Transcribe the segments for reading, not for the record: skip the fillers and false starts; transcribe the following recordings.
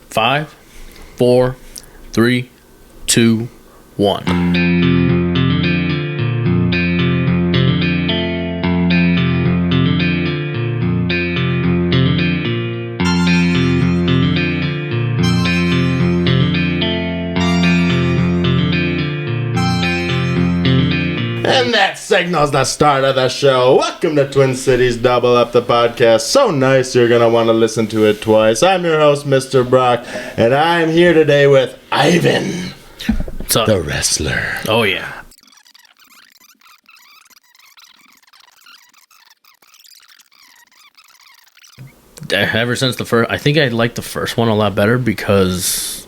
5, 4, 3, 2, 1. And that signals the start of the show. Welcome to Twin Cities Double Up the podcast. So nice you're going to want to listen to it twice. I'm your host, Mr. Brock, and I'm here today with Ivan, the wrestler. Oh, yeah. Ever since the first, I think I liked the first one a lot better because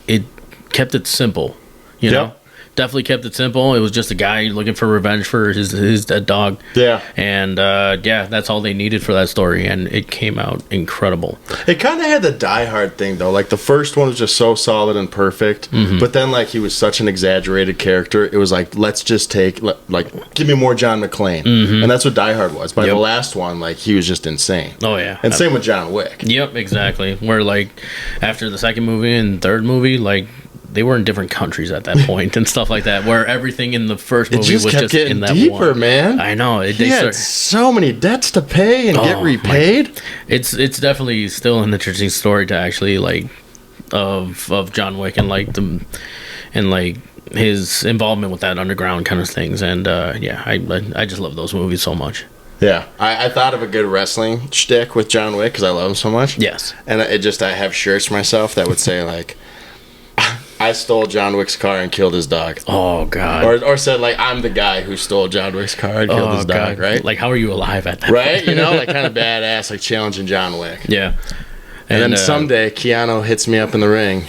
it kept it simple, you know? Definitely kept it simple. It was just a guy looking for revenge for his dead dog. Yeah. And, that's all they needed for that story, and it came out incredible. It kind of had the Die Hard thing, though. Like, the first one was just so solid and perfect, but then, like, he was such an exaggerated character. It was like, let's just give me more John McClane. And that's what Die Hard was. By the last one, like, he was just insane. Oh, yeah. And same with John Wick. Yep, exactly. Where, like, after the second movie and third movie, like, they were in different countries at that point and stuff like that, where everything in the first movie was just in that deeper, one. Man. I know. He had so many dets to pay and get repaid. It's definitely still an interesting story to actually, like, of John Wick and, like, his involvement with that underground kind of things. And, I just love those movies so much. Yeah, I thought of a good wrestling shtick with John Wick because I love him so much. Yes. And I have shirts myself that would say, like, I stole John Wick's car and killed his dog. Oh, God. Or said, like, I'm the guy who stole John Wick's car and killed his dog, right? Like, how are you alive at that right? point? You know, like, kind of badass, like, challenging John Wick. Yeah. And then someday, Keanu hits me up in the ring,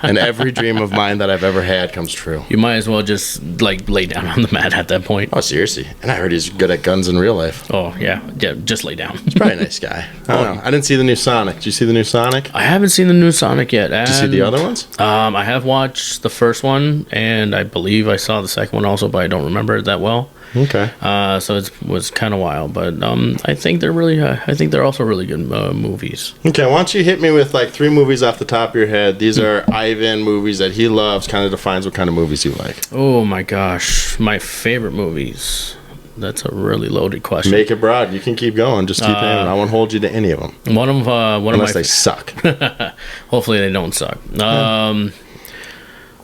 and every dream of mine that I've ever had comes true. You might as well just, like, lay down on the mat at that point. Oh, seriously. And I heard he's good at guns in real life. Oh, yeah. Yeah, just lay down. He's probably a nice guy. I don't know. I didn't see the new Sonic. Did you see the new Sonic? I haven't seen the new Sonic yet. Did you see the other ones? I have watched the first one, and I believe I saw the second one also, but I don't remember it that well. Okay. So it was kind of wild, but I think they're also really good movies. Okay, why don't you hit me with like 3 movies off the top of your head? These are Ivan movies that he loves, kind of defines what kind of movies you like. Oh my gosh, my favorite movies. That's a really loaded question. Make it broad. You can keep going. Just keep naming. I won't hold you to any of them. Unless they suck. Hopefully they don't suck.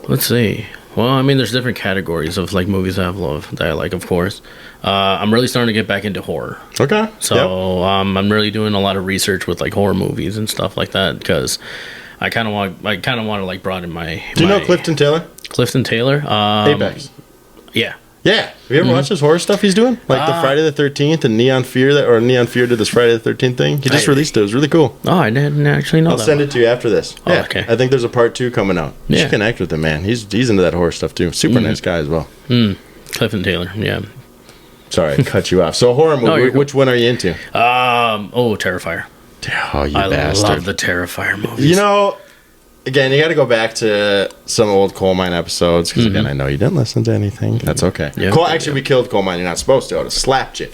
Let's see. Well, I mean, there's different categories of like movies that I like, of course. I'm really starting to get back into horror. Okay. So I'm really doing a lot of research with like horror movies and stuff like that because I kind of want to like broaden my. Do you know Clifton Taylor? Clifton Taylor. Apex. Yeah. Yeah. Have you ever watched his horror stuff he's doing? Like the Friday the 13th and Neon Fear Neon Fear did this Friday the 13th thing. He just released it. It was really cool. Oh, I didn't actually know I'll send it to you after this. Oh, yeah. Okay. I think there's a part 2 coming out. You should connect with him, man. He's into that horror stuff too. Super nice guy as well. Clifton Taylor, yeah. Sorry, I cut you off. So horror movie, which one are you into? Terrifier. Oh, you bastard. I love the Terrifier movies. You know, again, you got to go back to some old Coal Mine episodes because, again, I know you didn't listen to anything. That's okay. Yeah. We killed Coal Mine. You're not supposed to. I would have slapped you.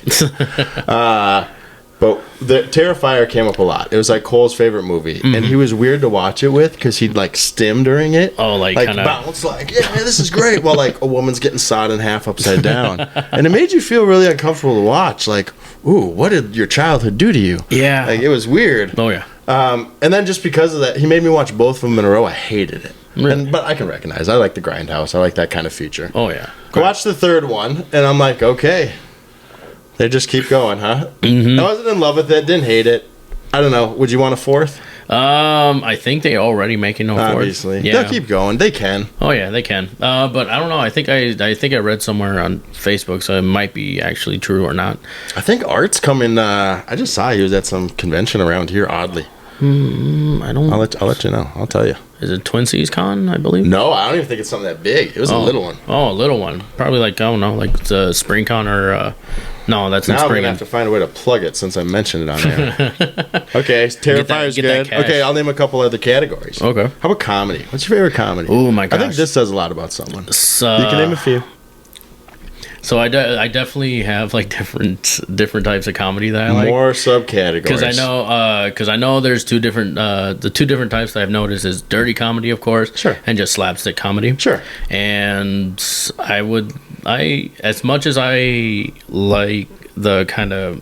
But the Terrifier came up a lot. It was like Cole's favorite movie, and he was weird to watch it with because he'd like stim during it. Oh, like kind of bounce, like this is great. While like a woman's getting sawed in half upside down, and it made you feel really uncomfortable to watch. Like, ooh, what did your childhood do to you? Yeah, like it was weird. Oh yeah. And then just because of that, he made me watch both of them in a row. I hated it. Really? But I can recognize. I like the Grindhouse. I like that kind of feature. Oh yeah. I watched the third one, and I'm like, okay. They just keep going, huh? I wasn't in love with it. Didn't hate it. I don't know. Would you want a fourth? I think they already making a fourth. Obviously, yeah. They'll keep going. They can. Oh yeah, they can. But I don't know. I think I read somewhere on Facebook, so it might be actually true or not. I think Art's coming. I just saw he was at some convention around here. Oddly, I don't. I'll let you know. I'll tell you. Is it Twin Cities Con? I believe. No, I don't even think it's something that big. It was a little one. Oh, a little one. Probably like I don't know, like the Spring Con or. No, that's not now Spring. I'm gonna have to find a way to plug it since I mentioned it on there. Okay, Terrifier's good. Okay, I'll name a couple other categories. Okay. How about comedy? What's your favorite comedy? Oh my gosh. I think this says a lot about someone. So, you can name a few. So I definitely have like different types of comedy that I like. More subcategories. Because I know there's the two different types that I've noticed is dirty comedy, of course, Sure. and just slapstick comedy. Sure. And as much as I like the kind of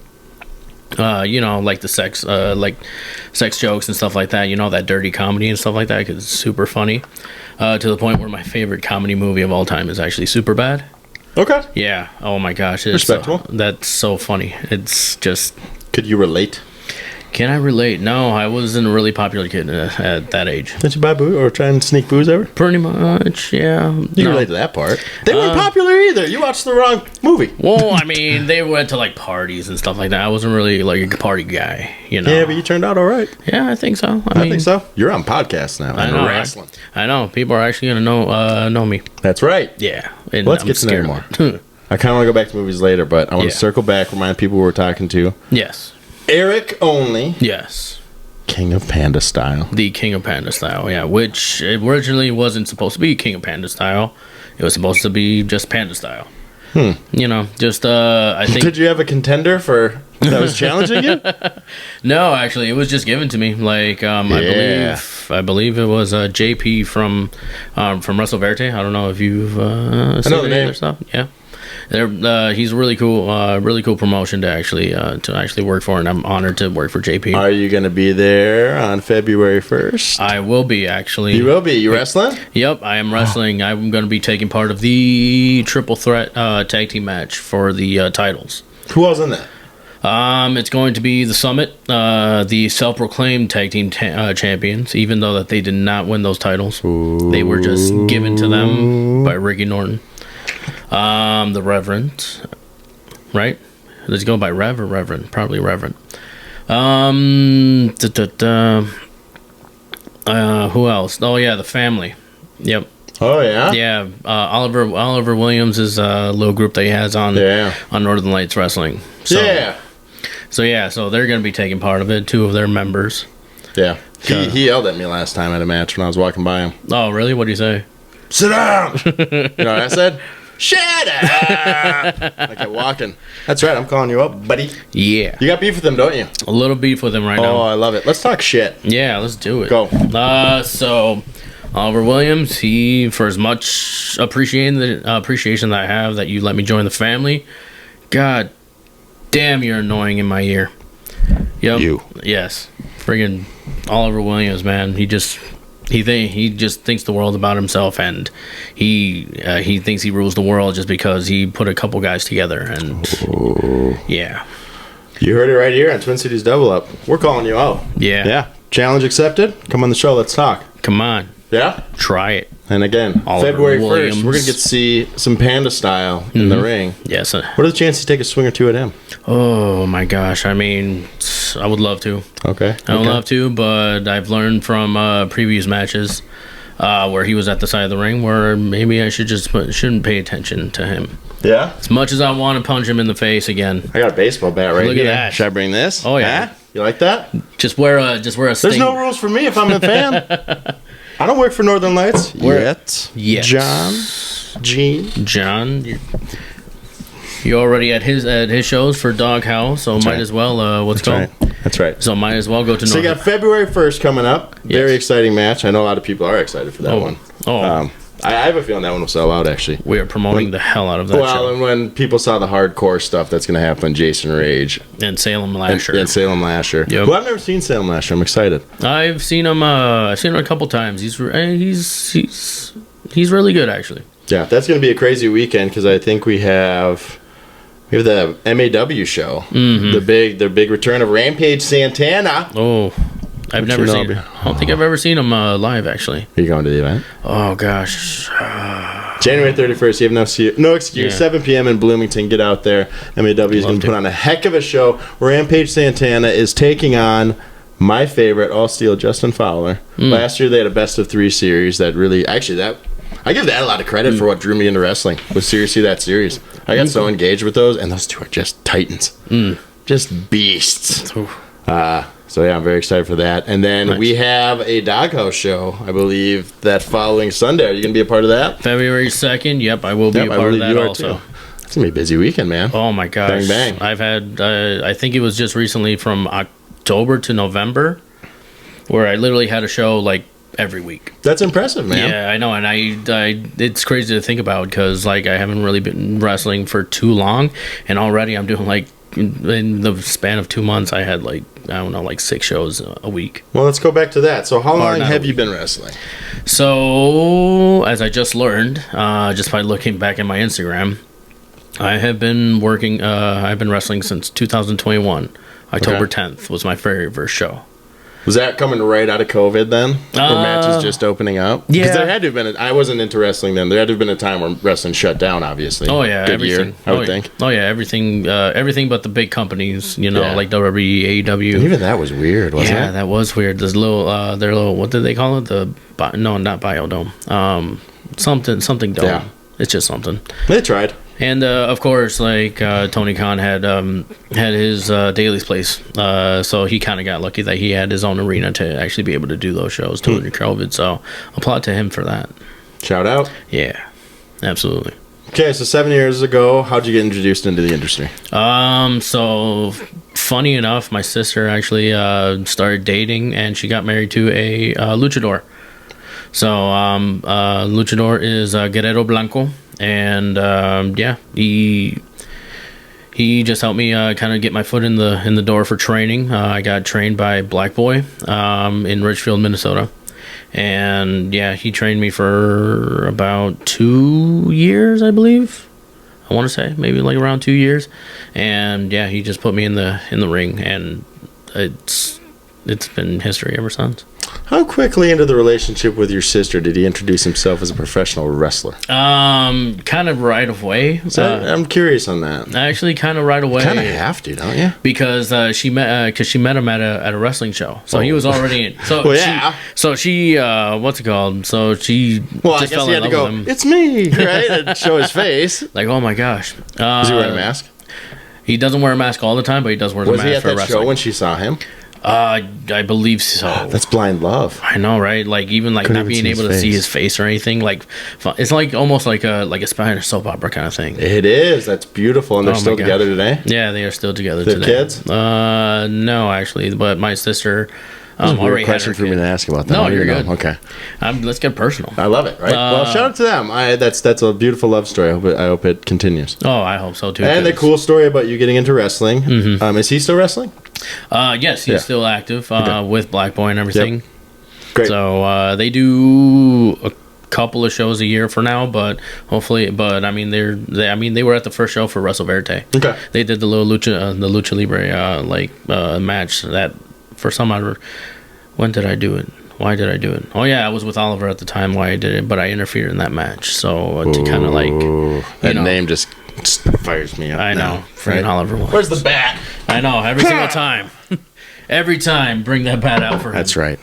like the sex jokes and stuff like that, that dirty comedy and stuff like that, because it's super funny, to the point where my favorite comedy movie of all time is actually Superbad. Okay. Yeah. Oh my gosh. It's Respectable. That's so funny. It's just. Could you relate? Can I relate? No, I wasn't a really popular kid at that age. Did you buy booze or try and sneak booze ever? Pretty much, yeah. You relate to that part. They weren't popular either. You watched the wrong movie. Well, I mean, they went to like parties and stuff like that. I wasn't really like a party guy, Yeah, but you turned out all right. Yeah, I think so. I think so. You're on podcasts now. I know. Wrestling. I know. People are actually gonna know me. That's right. Yeah. And let's get to know more. I kind of want to go back to movies later, but I want to circle back, remind people who we're talking to. Yes. Erik only. Yes. King of Panda style. The King of Panda style, yeah. Which originally wasn't supposed to be King of Panda style. It was supposed to be just Panda style. I think. Did you have a contender that was challenging you? No, actually, it was just given to me. Like, I believe it was JP from Russell Verte. I don't know if you've seen the name. Other stuff. Yeah. He's a really cool promotion to actually work for, and I'm honored to work for JP. Are you going to be there on February 1st? I will be, actually. You will be. You wrestling? Yep, I am wrestling. I'm going to be taking part of the triple threat tag team match for the titles. Who else in that? It's going to be the Summit, the self-proclaimed tag team champions, even though that they did not win those titles. Ooh. They were just given to them by Ricky Norton. The Reverend, right? Does he go by Rev or Reverend? Probably Reverend. Who else? Oh yeah, the Family. Yep. Oh yeah. Yeah. Oliver Williams is a little group that he has on Northern Lights Wrestling. So, yeah. So they're going to be taking part of it. Two of their members. Yeah. He yelled at me last time at a match when I was walking by him. Oh really? What did he say? Sit down. You know what I said? Shut up! I kept walking. That's right, I'm calling you up, buddy. Yeah. You got beef with him, don't you? A little beef with him right now. Oh, I love it. Let's talk shit. Yeah, let's do it. Go. So Oliver Williams, he, for as much appreciation that I have that you let me join the family, God damn, you're annoying in my ear. Yep. You. Yes. Friggin' Oliver Williams, man. He just thinks the world about himself, and he thinks he rules the world just because he put a couple guys together, and yeah. You heard it right here on Twin Cities Double Up. We're calling you out. Yeah. Yeah. Challenge accepted. Come on the show. Let's talk. Come on. Yeah? Try it. And again, Oliver February Williams. 1st, we're going to get to see some Panda style in the ring. Yes. What are the chances you take a swing or two at him? Oh, my gosh. I mean, I would love to. Okay. I would love to, but I've learned from previous matches where he was at the side of the ring where maybe I shouldn't pay attention to him. Yeah? As much as I want to punch him in the face again. I got a baseball bat right Look here. at that. Should I bring this? Oh, yeah. Huh? You like that? Just wear a Sting. There's no rules for me if I'm a fan. I don't work for Northern Lights yet. John, you're already at his shows for Doghouse, so might as well go. That's right. So might as well go to. So you got February 1st coming up. Yes. Very exciting match. I know a lot of people are excited for that one. Oh. I have a feeling that one will sell out, actually. We are promoting the hell out of that show. And when people saw the hardcore stuff that's going to happen, Jason Rage. And Salem Lasher. And Salem Lasher. Yep. Well, I've never seen Salem Lasher. I'm excited. I've seen him a couple times. He's really good, actually. Yeah, that's going to be a crazy weekend because I think we have the MAW show. Mm-hmm. The big return of Rampage Santana. Oh, I've never seen him. I don't think I've ever seen him live, actually. Are you going to the event? Oh, gosh. January 31st, you have no excuse. Yeah. 7 p.m. in Bloomington. Get out there. MAW is going to put on a heck of a show. Rampage Santana is taking on my favorite, All Steel, Justin Fowler. Last year, they had a best-of-3 series that really... Actually, I give that a lot of credit for what drew me into wrestling. Was seriously that series. I got so engaged with those, and those two are just titans. Just beasts. So yeah, I'm very excited for that. And then we have a Doghouse show, I believe, that following Sunday. Are you going to be a part of that? February 2nd. Yep, I will be a part of that also. It's gonna be a busy weekend, man. Oh my gosh. Bang, bang. I've had, I think it was just recently from October to November where I literally had a show like every week. That's impressive, man. Yeah, I know. And I it's crazy to think about because like I haven't really been wrestling for too long. And already I'm doing like, in the span of 2 months, I had like, I don't know, like 6 shows a week. Well, let's go back to that. So how long have you been wrestling? So, as I just learned, just by looking back at my Instagram, I have been working, I've been wrestling since 2021. October 10th was my very first show. Was that coming right out of COVID then? Or matches just opening up? Yeah. Because there had to have been, I wasn't into wrestling then. There had to have been a time where wrestling shut down, obviously. Oh, yeah. Good everything. year, I would think. Oh, yeah. Everything but the big companies, you know, like WWE, AEW. And even that was weird, wasn't it? Yeah, that was weird. This little, their little, what did they call it? No, not Biodome. Something dome. Yeah. It's just something. They tried. And of course, like Tony Khan had his Daly's place, so he kind of got lucky that he had his own arena to actually be able to do those shows during COVID. So applaud to him for that. Shout out. Yeah, absolutely. Okay, so 7 years ago, how'd you get introduced into the industry? So funny enough, my sister actually started dating, and she got married to a luchador. So luchador is Guerrero Blanco. And he just helped me kind of get my foot in the door for training. I got trained by Black Boy in Richfield, Minnesota, and he trained me for about 2 years, I believe. I want to say maybe like around 2 years, and he just put me in the ring, and it's been history ever since. How quickly into the relationship with your sister did he introduce himself as a professional wrestler? Kind of right away. I'm curious on that. Actually, kind of right away. Kind of have to, don't you? Because she met him at a wrestling show, so he was already in. So she what's it called? So she just fell in love with him. It's me, right? And show his face. Like, oh my gosh. Is he wearing a mask? He doesn't wear a mask all the time, but he does wear a mask for wrestling. Was he at that show when she saw him? I believe so. That's blind love. I know, right? Like even like not being able to see his face or anything. Like it's like almost like a Spanish soap opera kind of thing. It is. That's beautiful. And they're still together today. Yeah, they are still together today. Kids? No, actually, but my sister. That's a weird question for me to ask about that. No, you're good. Okay. Let's get personal. I love it. Right. Well, shout out to them. That's a beautiful love story. I hope it continues. Oh, I hope so too. And a cool story about you getting into wrestling. Mm-hmm. Is he still wrestling? Yes, he's still active with Black Boy and everything. Yep. Great. So they do a couple of shows a year for now, but hopefully. But I mean, they were at the first show for Wrestle Verte. Okay. They did the little Lucha Libre match that for some other. When did I do it? Why did I do it? Oh yeah, I was with Oliver at the time. Why I did it, but I interfered in that match. So to kind of like that name just fires me up. I know. Right? Oliver. Where's the bat? I know. Every single time. Every time, bring that bat out for him. That's right.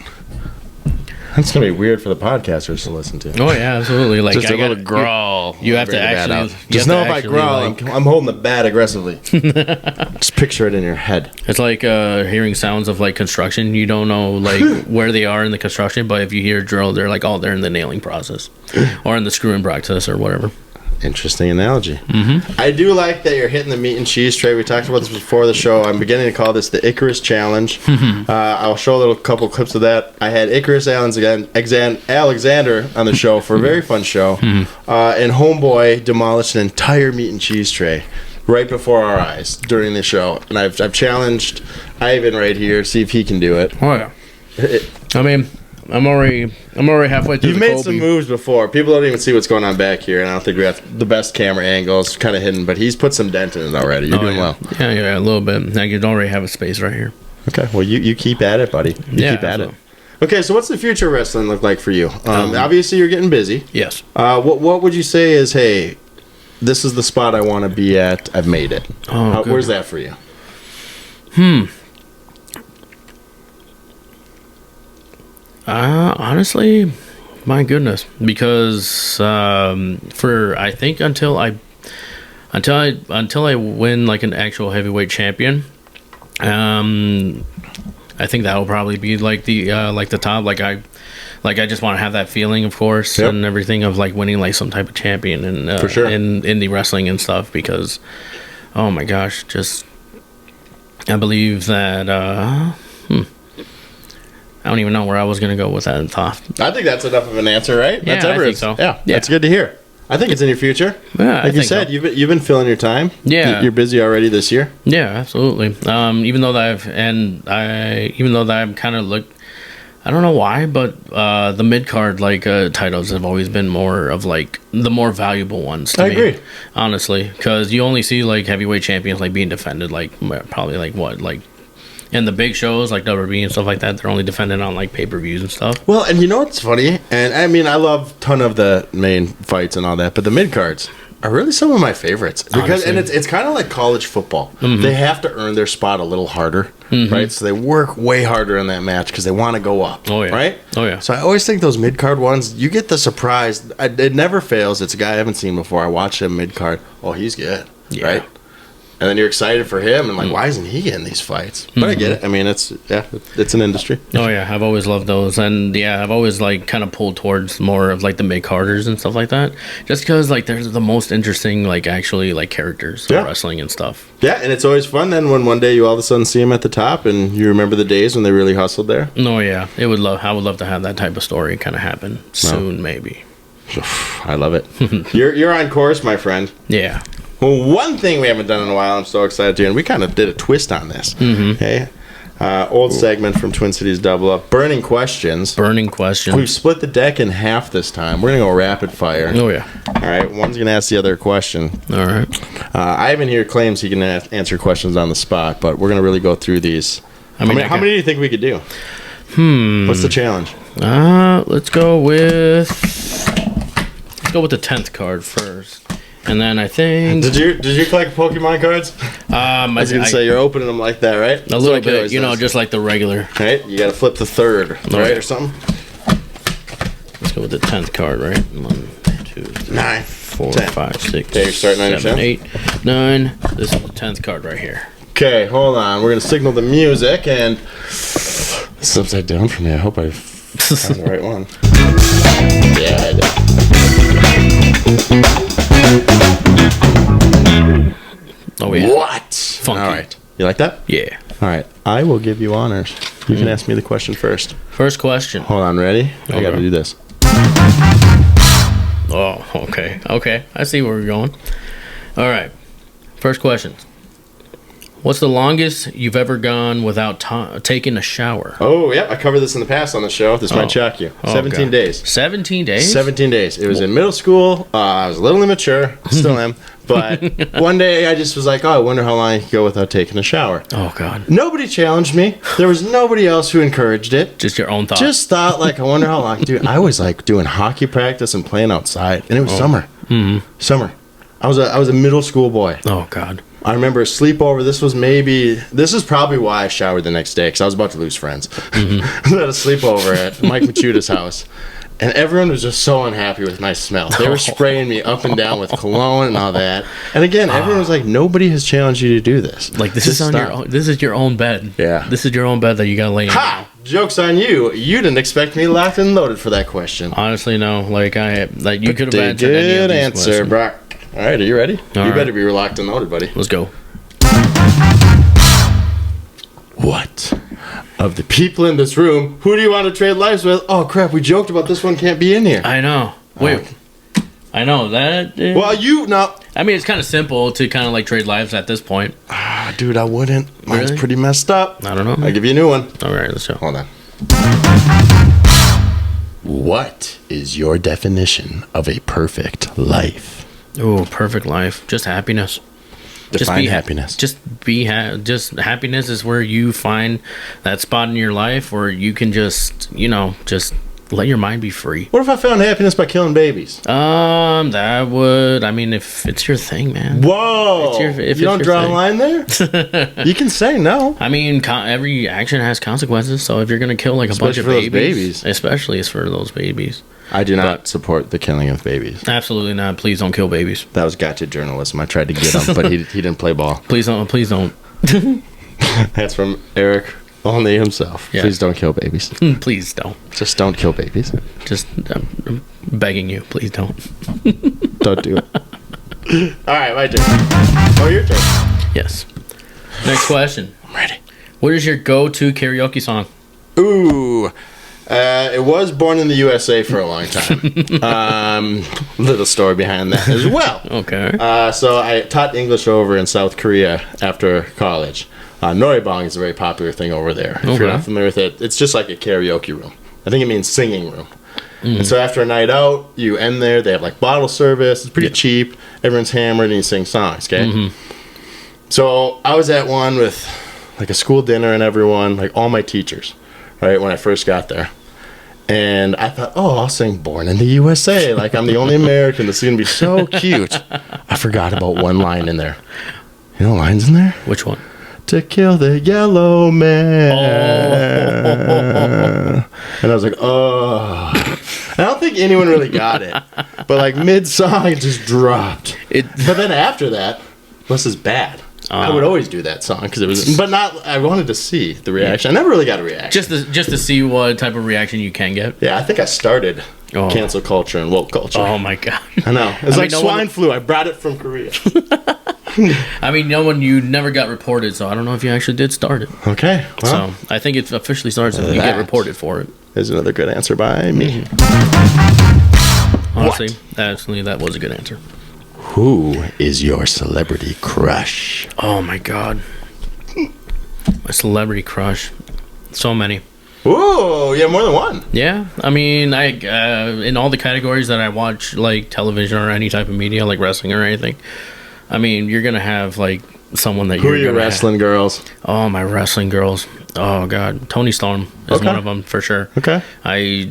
That's gonna be weird for the podcasters to listen to. Oh yeah, absolutely. Like just a little growl. You have to actually. Just know if I growl, I'm holding the bat aggressively. Just picture it in your head. It's like hearing sounds of like construction. You don't know like where they are in the construction, but if you hear a drill, they're like they're in the nailing process, or in the screwing process, or whatever. Interesting analogy. Mm-hmm. I do like that you're hitting the meat and cheese tray. We talked about this before the show. I'm beginning to call this the Icarus Challenge. I'll show a couple clips of that. I had Icarus Alexander on the show for a very fun show. And Homeboy demolished an entire meat and cheese tray right before our eyes during the show. And I've challenged Ivan right here to see if he can do it. Oh yeah. I mean, I'm already halfway through. You've made some moves before. People don't even see what's going on back here, and I don't think we have the best camera angles, kind of hidden. But he's put some dent in it already. You're doing well. Yeah, a little bit. I could already have a space right here. Okay, well you keep at it, buddy. You keep at it. Okay, so what's the future of wrestling look like for you? Obviously, you're getting busy. Yes. What would you say is, hey, this is the spot I want to be at. I've made it. Where's that for you? Honestly, my goodness, because I think until I win like an actual heavyweight champion, I think that will probably be like the top. like I just want to have that feeling, of course, and everything of like winning like some type of champion and For sure. in indie wrestling and stuff, because oh my gosh, just I believe that I don't even know where I was gonna go with that thought. I think that's enough of an answer, right? Yeah, That's I think so. Yeah, that's good to hear. I think it's in your future. Yeah, like you said, so. you've been filling your time. Yeah. You're busy already this year. Yeah, absolutely. Even though that I've kind of looked, I don't know why, but the mid card titles have always been more of like the more valuable ones to I me. agree. Honestly, because you only see like heavyweight champions like being defended like probably like what like. And the big shows like WWE and stuff like that, they're only defended on like pay-per-views and stuff. Well, and you know what's funny? And I mean, I love a ton of the main fights and all that, but the mid cards are really some of my favorites because, and it's kind of like college football. They have to earn their spot a little harder, right? So they work way harder in that match because they want to go up, right? Oh yeah. So I always think those mid card ones, you get the surprise. It never fails. It's a guy I haven't seen before. I watched him mid card. Oh, he's good, right? And then you're excited for him, and like, why isn't he getting these fights? But I get it. I mean, it's an industry. Oh yeah, I've always loved those, and yeah, I've always like kind of pulled towards more of like the mid carders and stuff like that, just because like they're the most interesting, like actually like characters of wrestling and stuff. Yeah, and it's always fun then when one day you all of a sudden see them at the top, and you remember the days when they really hustled there. Oh yeah, I would love to have that type of story kind of happen soon, maybe. I love it. You're on course, my friend. Yeah. Well, one thing we haven't done in a while, I'm so excited to, and we kind of did a twist on this. Okay, old segment from Twin Cities Double Up, burning questions. Burning questions. We've split the deck in half this time. We're gonna go rapid fire. Oh yeah. All right, one's gonna ask the other a question. All right. Ivan here claims he can answer questions on the spot, but we're gonna really go through these. How many do you think we could do? What's the challenge? Let's go with the 10th card first. And then I think Did you collect Pokemon cards? I was gonna say you're opening them like that, right? A little bit, just like the regular. Right, you gotta flip the third, right, or something. Let's go with the 10th card, right? 1, 2, 3, 9, 4, 10. 5, 6, Okay, you're starting on your 7, 10th? 8, 9. This is the 10th card right here. Okay, hold on. We're gonna signal the music, and this is upside down for me. I hope I found the right one. Yeah, I did. Oh yeah. What? Funky. All right. You like that? Yeah. All right. I will give you honors. You can ask me the question first. First question. Hold on. Ready? I got to do this. Oh, okay. Okay. I see where we're going. All right. First question. What's the longest you've ever gone without taking a shower? Oh, yeah. I covered this in the past on the show. This might shock you. 17 days. 17 days? 17 days. It was in middle school. I was a little immature. Still am. But one day I just was like, oh, I wonder how long I could go without taking a shower. Oh, God. Nobody challenged me. There was nobody else who encouraged it. Just your own thought. Just thought, like, I wonder how long. Dude, I was like doing hockey practice and playing outside. And it was summer. Summer. I was a middle school boy. Oh, God. I remember a sleepover. This is probably why I showered the next day, because I was about to lose friends. I was at a sleepover at Mike Machuda's house, and everyone was just so unhappy with my smell. They were spraying me up and down with cologne and all that. And again, everyone was like, nobody has challenged you to do this. Like, this is on your own, this is your own bed. Yeah. This is your own bed that you got to lay in. Ha! Joke's on you. You didn't expect me locked and loaded for that question. Honestly, no. Like, you could have answered good any of these answer, questions. Brock. All right, are you ready? All right. Better be locked and loaded, buddy. Let's go. What? Of the people in this room, who do you want to trade lives with? Oh, crap, we joked about this one can't be in here. I know. Wait. I know that. Well, no. I mean, it's kind of simple to kind of like trade lives at this point. Ah, dude, I wouldn't. Mine's Really? pretty messed up. I don't know. I'll give you a new one. All right, let's go. Hold on. What is your definition of a perfect life? Oh, perfect life. Just happiness. Define happiness. Just happiness is where you find that spot in your life where you can just let your mind be free. What if I found happiness by killing babies? That would, I mean, if it's your thing, man. Whoa! You don't draw a line there? You can say no. I mean, every action has consequences, so if you're going to kill like a bunch of babies, especially it's for those babies. I do not support the killing of babies. Absolutely not. Please don't kill babies. That was gotcha journalism. I tried to get him, but he didn't play ball. Please don't. That's from Erik Only himself. Yeah. Please don't kill babies. Please don't. Just don't kill babies. Just, I'm begging you, please don't. Don't do it. All right, my turn. Oh, your turn. Yes. Next question. I'm ready. What is your go-to karaoke song? Ooh. It was Born in the USA for a long time. Little story behind that as well. Okay. So I taught English over in South Korea after college. Noraebang is a very popular thing over there. If you're not familiar with it, it's just like a karaoke room. I think it means singing room. And so after a night out, you end there. They have like bottle service. It's pretty cheap. Everyone's hammered and you sing songs, okay? So I was at one with like a school dinner and everyone, like all my teachers, right, when I first got there. And I thought, oh, I'll sing Born in the USA. Like, I'm the only American. This is going to be so cute. I forgot about one line in there. You know what line's in there? Which one? To kill the yellow man. Oh. And I was like, oh. I don't think anyone really got it. But, like, mid-song, it just dropped. But then after that, this is bad. I would always do that song because it was, but not. I wanted to see the reaction. I never really got a reaction. Just to see what type of reaction you can get. Yeah, I think I started cancel culture and woke culture. Oh my god! I know. It's like swine flu. I brought it from Korea. I mean, you never got reported, so I don't know if you actually did start it. Okay. Well, so I think it officially starts if you get reported for it. Is another good answer by me. Honestly, actually, that was a good answer. Who is your celebrity crush? Oh my god. My celebrity crush. So many. Ooh, you have more than one. Yeah. I mean, I in all the categories that I watch, like television or any type of media, like wrestling or anything, I mean, you're going to have like someone that Who are your wrestling girls? Oh, my wrestling girls. Oh god. Tony Storm is one of them for sure. Okay. I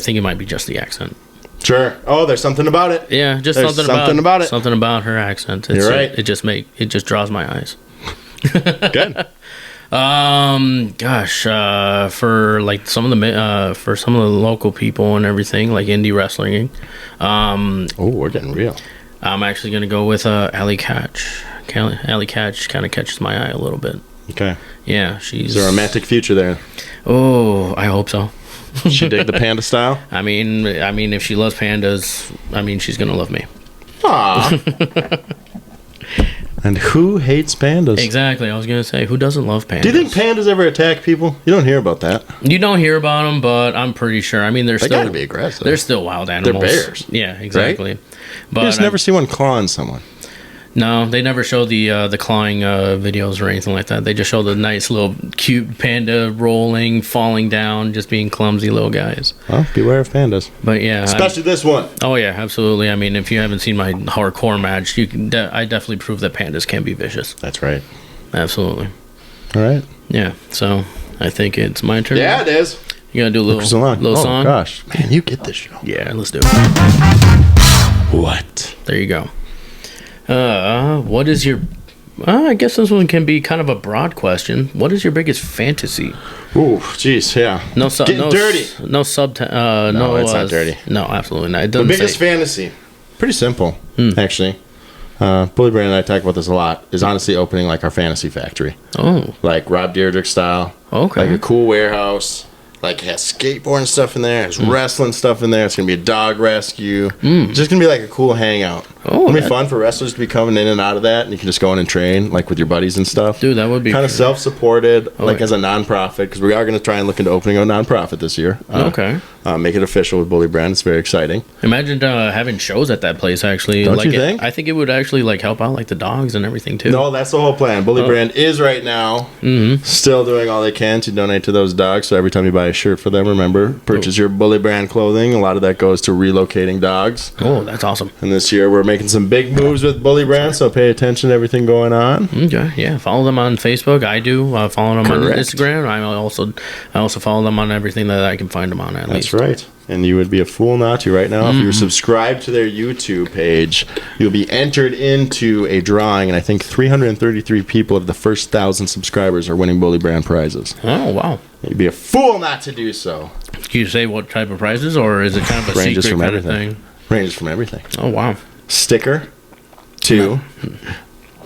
think it might be just the accent. Sure. Oh, there's something about it. Yeah, just there's something about it. Something about her accent. You're right. It just draws my eyes. Good. Gosh, for like some of the local people and everything, like indie wrestling. Oh, we're getting real. I'm actually gonna go with Alley Catch. Alley Catch kind of catches my eye a little bit. Okay. Yeah, she's. Is there a romantic future there? Oh, I hope so. She dig the panda style? I mean, if she loves pandas, I mean, she's gonna love me. Aww. And who hates pandas? Exactly. I was gonna say, who doesn't love pandas? Do you think pandas ever attack people? You don't hear about that. You don't hear about them, but I'm pretty sure. I mean, they gotta be aggressive. They're still wild animals. They're bears. Yeah, exactly. Right? But you just never see one clawing someone. No, they never show the clawing videos or anything like that. They just show the nice little cute panda rolling, falling down, just being clumsy little guys. Well, beware of pandas. But yeah, especially this one. Oh yeah, absolutely. I mean, if you haven't seen my hardcore match, you can. I definitely prove that pandas can be vicious. That's right. Absolutely. All right. Yeah. So I think it's my turn. Yeah, it is. You gotta do a little song. Oh gosh, man, you get this show. Yeah, let's do it. What? There you go. What is your? I guess this one can be kind of a broad question. What is your biggest fantasy? Ooh, jeez, yeah. Dirty. No sub. No, it's not dirty. No, absolutely not. It the biggest fantasy. Pretty simple, actually. Bully Brand and I talk about this a lot. Is honestly opening like our fantasy factory. Oh. Like Rob Dyrdek style. Okay. Like a cool warehouse. Like it has skateboarding stuff in there. It's wrestling stuff in there. It's gonna be a dog rescue. It's just gonna be like a cool hangout. Oh, it'll be fun for wrestlers to be coming in and out of that, and you can just go in and train like with your buddies and stuff. Dude, that would be kind of self-supported, as a nonprofit, because we are gonna try and look into opening a nonprofit this year. Okay. Make it official with Bully Brand. It's very exciting. Imagine having shows at that place. Actually, don't you think? I think it would actually like help out like the dogs and everything too. No, that's the whole plan. Bully Brand is right now still doing all they can to donate to those dogs. So every time you buy a shirt for them, remember, purchase your Bully Brand clothing. A lot of that goes to relocating dogs. Oh, that's awesome. And this year we're making some big moves with Bully Brand, so pay attention to everything going on. Okay, yeah. Follow them on Facebook. I do. Follow them on Instagram. I also follow them on everything that I can find them on. That's right. And you would be a fool not to right now. If you're subscribed to their YouTube page, you'll be entered into a drawing, and I think 333 people of the first 1,000 subscribers are winning Bully Brand prizes. Oh, wow. You'd be a fool not to do so. Can you say what type of prizes, or is it kind of a Ranges secret from kind everything. of thing? Ranges from everything. Oh, wow. Sticker to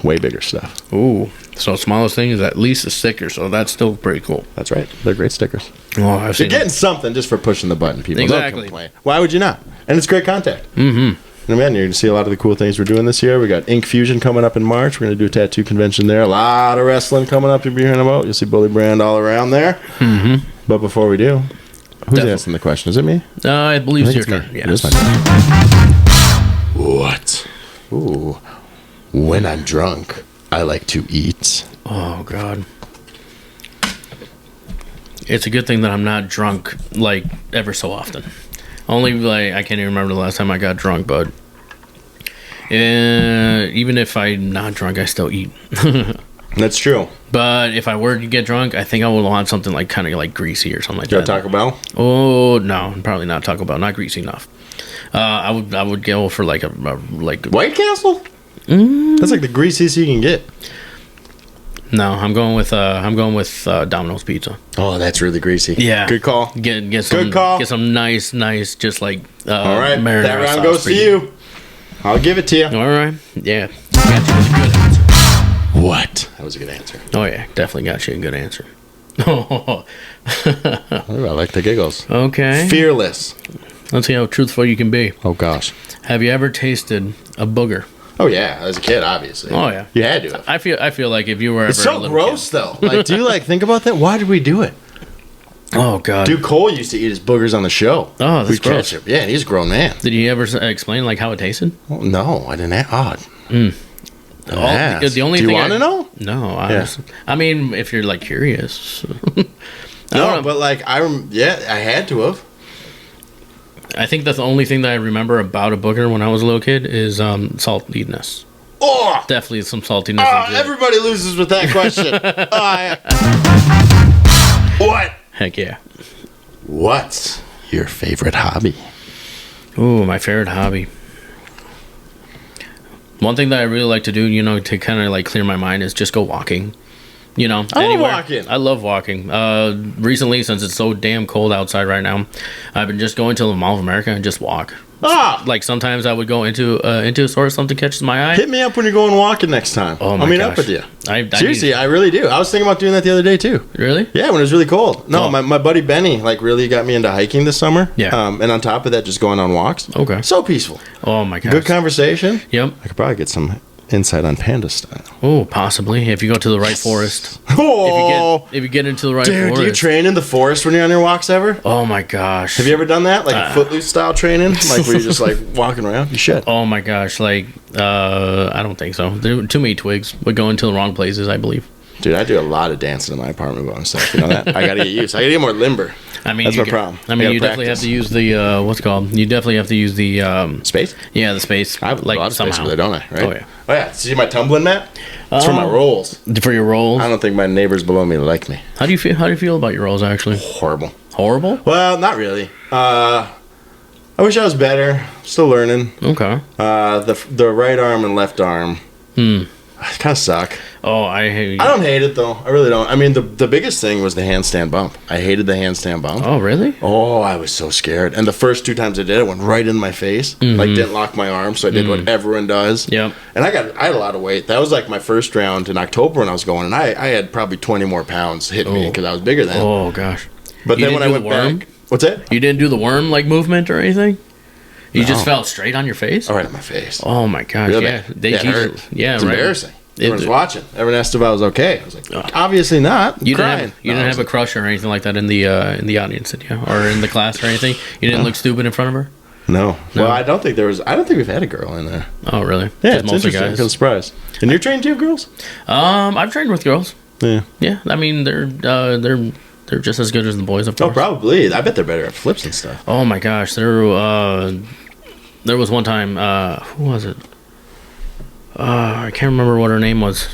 way bigger stuff. Ooh. So smallest thing is at least a sticker, so that's still pretty cool. That's right. They're great stickers. Oh, I've You're getting something just for pushing the button, people. Exactly. Don't complain. Why would you not? And it's great contact. Mm-hmm. And man, you're going to see a lot of the cool things we're doing this year. We got Ink Fusion coming up in March. We're going to do a tattoo convention there. A lot of wrestling coming up you'll be hearing about. You'll see Bully Brand all around there. Mm-hmm. But before we do, who's asking the question? Is it me? I believe it's your turn. It is my turn. What? Ooh. When I'm drunk, I like to eat. Oh, God. It's a good thing that I'm not drunk, like, ever so often. Only, like, I can't even remember the last time I got drunk, but even if I'm not drunk, I still eat. That's true. But if I were to get drunk, I think I would want something, like, kind of, like, greasy or something like Do you that. have Taco Bell? Oh, no, probably not Taco Bell. Not greasy enough. I would go for, like, White Castle? That's like the greasiest you can get. No, I'm going with Domino's Pizza. Oh, that's really greasy. Yeah, good call. Get some Good call. Get some nice, just like all right. marinara That round sauce goes for to you. I'll give it to you. All right, yeah, got you a good answer. What? That was a good answer. Oh yeah, definitely got you a good answer. Oh, I like the giggles. Okay, Fearless. Let's see how truthful you can be. Oh gosh. Have you ever tasted a booger? Oh yeah, as a kid, obviously. Oh yeah, you had to. I feel like if you were ever it's so a little gross kid. though. Like, do you like think about that? Why did we do it? Oh god, Dude, Cole used to eat his boogers on the show. Oh, that's We'd gross. catch him. Yeah, he's a grown man. Did he ever explain like how it tasted? Well, no, I didn't. Ask. The only do you thing want to know? No, I mean, if you're like curious. No, but like I had to have. I think that's the only thing that I remember about a booger when I was a little kid is saltiness. Oh, Definitely some saltiness. Everybody loses with that question. What? Heck yeah. What's your favorite hobby? Ooh, my favorite hobby. One thing that I really like to do, to kind of like clear my mind is just go walking. I love walking. I love walking. Recently, since it's so damn cold outside right now, I've been just going to the Mall of America and just walk. Like sometimes I would go into a store, something catches my eye. Hit me up when you're going walking next time. Oh my I'll meet gosh. up with you. Seriously, I really do. I was thinking about doing that the other day too. Really? Yeah, when it was really cold. No, Oh. my buddy Benny like really got me into hiking this summer. Yeah. And on top of that, just going on walks. Okay. So peaceful. Oh my gosh. Good conversation. Yep. I could probably get some insight on Panda style. Oh, possibly if you go to the right forest. Oh, If you get into the right dude, forest. do you train in the forest when you're on your walks ever? Oh my gosh. Have you ever done that? Like footloose style training? Like where you're just like walking around? You should. Oh my gosh, I don't think so. There are too many twigs would go into the wrong places, I believe. Dude, I do a lot of dancing in my apartment by myself. You know that? I gotta get used. I gotta get more limber. I mean, That's my problem. I mean, I you gotta definitely have practice. to use the what's it called. You definitely have to use the Space? Yeah, the space. I have a lot of space over there, don't I? Right? Oh yeah. Oh yeah. See my tumbling mat? It's for my rolls. For your rolls. I don't think my neighbors below me like me. How do you feel? How do you feel about your rolls? Actually, Horrible. horrible. Well, not really. I wish I was better. Still learning. Okay. The right arm and left arm. Kind of suck. Oh, I hate. I don't hate it though. I really don't. I mean, the biggest thing was the handstand bump. I hated the handstand bump. Oh really? Oh, I was so scared. And the first 2 times I did it, went right in my face. Like didn't lock my arm, so I did what everyone does. Yep. And I had a lot of weight. That was like my first round in October when I was going, and I had probably 20 more pounds hitting me because I was bigger then. Oh gosh. But You then when I didn't went do the worm? back, what's that? You didn't do the worm like movement or anything. You No. just fell straight on your face. All right in my face. Oh my gosh. Really? Yeah. They it teach hurt. it. Yeah. It's right. embarrassing. Everyone's It- watching. Everyone asked if I was okay. I was like, obviously not. I'm You crying. didn't have, you didn't have a crush or anything like that in the audience, did you? Or in the class or anything? You didn't look stupid in front of her? No. No. Well, I don't think we've had a girl in there. Oh, really? Yeah, Just it's mostly interesting. guys. I'm surprised. And you're trained too, girls? I've trained with girls. Yeah. Yeah, I mean they're just as good as the boys, of Oh, course. probably. I bet they're better at flips and stuff. Oh my gosh, there was one time. Who was it? I can't remember what her name was,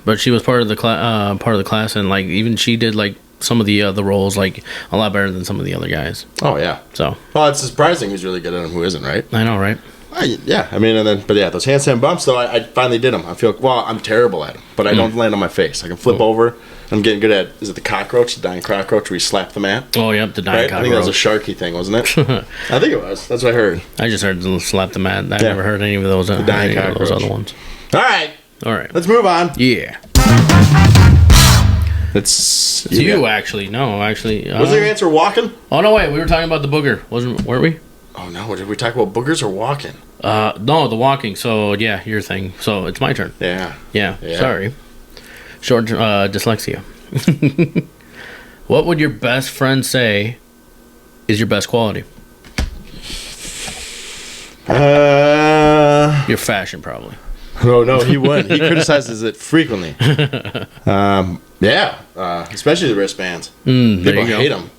but she was part of the class, and like even she did like some of the roles like a lot better than some of the other guys. Oh, yeah. So Well, it's surprising who's really good at them, who isn't, right? I know, right? Yeah, I mean, but yeah, those handstand bumps, though, I finally did them. I feel, I'm terrible at them, but I don't land on my face. I can flip over. I'm getting good at, is it the cockroach, the dying cockroach, where you slap the mat? Oh, yep, the dying Right? I think that was a cockroach. Sharky thing, wasn't it? I think it was. That's what I heard. I just heard the slap the mat. I Yeah. never heard any of those. dying Any of those cockroach. other ones. All right. All right. Let's move on. Yeah. It's you, actually. No, actually. Was your answer walking? Oh, no, wait. We were talking about the booger. Weren't we? Oh, no. Did we talk about boogers or walking? No, the walking. So, yeah, your thing. So, it's my turn. Yeah. Sorry. Short dyslexia. What would your best friend say is your best quality? Your fashion, probably. Oh, no, he wouldn't. He criticizes it frequently. Especially the wristbands. People hate them.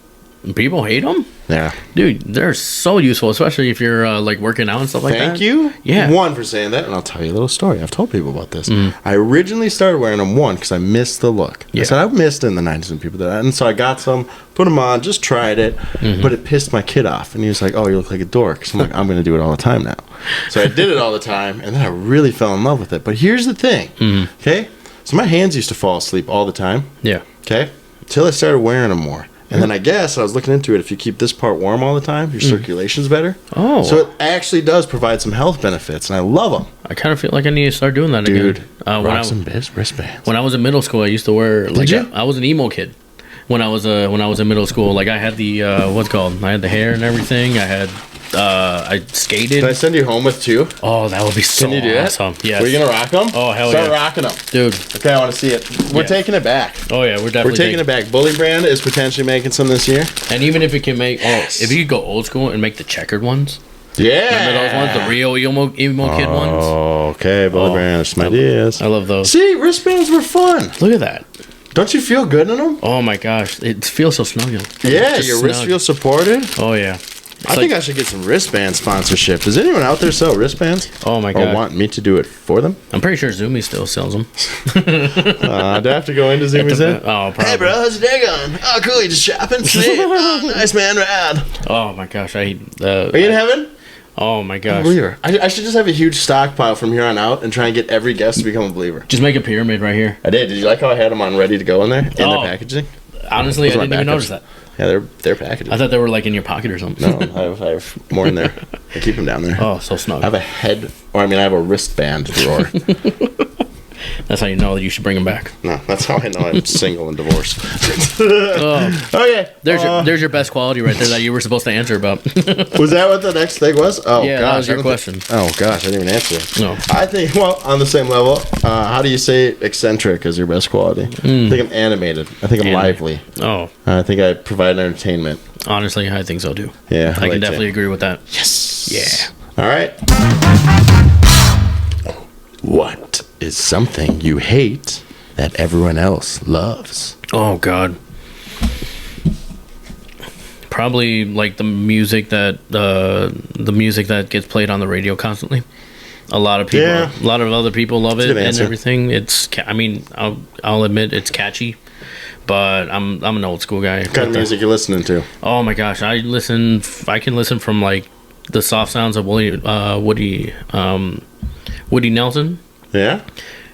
People hate them? Yeah. Dude, they're so useful, especially if you're like working out and stuff like that. Thank you. Yeah. One, for saying that, and I'll tell you a little story. I've told people about this. I originally started wearing them, because I missed the look. Yeah. I said, I've missed it in the 90s when people did that. And so I got some, put them on, just tried it, but it pissed my kid off. And he was like, oh, you look like a dork. So I'm like, I'm going to do it all the time now. So I did it all the time, and then I really fell in love with it. But here's the thing, okay? So my hands used to fall asleep all the time. Yeah. Okay? Until I started wearing them more. And then I guess I was looking into it. If you keep this part warm all the time, your circulation's better. Oh. So it actually does provide some health benefits, and I love them. I kind of feel like I need to start doing that Dude, again. rock some wristbands. When I was in middle school, I used to wear... Did you? I was an emo kid. When I was in middle school, like I had the... what's it called? I had the hair and everything. I had... I skated. Can I send you home with two? Oh, that would be so Can you do awesome. that? Yes. Were you going to rock them? Oh, hell Start yeah. rocking them. Dude. Okay, I want to see it. We're taking it back. Oh, yeah, we're definitely taking it back. Bully Brand is potentially making some this year. And even if it can make... Yes. if you could go old school and make the checkered ones. Yeah. Remember those ones? The real emo kid ones? Oh, okay. Bully Brand. There's some ideas. I love those. See, wristbands were fun. Look at that. Don't you feel good in them? Oh, my gosh. It feels so snug. Yeah, your wrist feels supported. Oh, yeah. I think I should get some wristband sponsorship. Does anyone out there sell wristbands? Oh my Or god! want me to do it for them? I'm pretty sure Zoomy still sells them. Do I have to go into Zoomy's then? Oh, probably. Hey, bro, how's your day going? Oh, cool. You just shopping? Sweet. Oh, nice, man. Rad. Oh my gosh! Are you in heaven? Oh my gosh! Believer. I should just have a huge stockpile from here on out and try and get every guest to become a believer. Just make a pyramid right here. I did. Did you like how I had them on ready to go in there? In their packaging? Honestly, I didn't even notice that. Yeah, they're packaging. I thought they were like in your pocket or something. No, I have more in there. I keep them down there. Oh, so snug. I have I have a wristband drawer. That's how you know that you should bring them back. No, that's how I know I'm single and divorced. Okay. There's your best quality right there that you were supposed to answer about. Was that what the next thing was? Oh, yeah, gosh. that was your question. Oh, gosh. I didn't even answer. No. I think, on the same level, how do you say eccentric is your best quality? I think I'm animated. I think I'm lively. Oh. I think I provide entertainment. Honestly, I think so too. Yeah. I can definitely agree with that. Yes. Yeah. All right. What is something you hate that everyone else loves? Oh God. Probably like the music that gets played on the radio constantly. A lot of people, a lot of other people love it and everything. I'll admit it's catchy, but I'm an old school guy. What kind of music you listening to? Oh my gosh, I can listen from like the soft sounds of Woody Nelson. Yeah.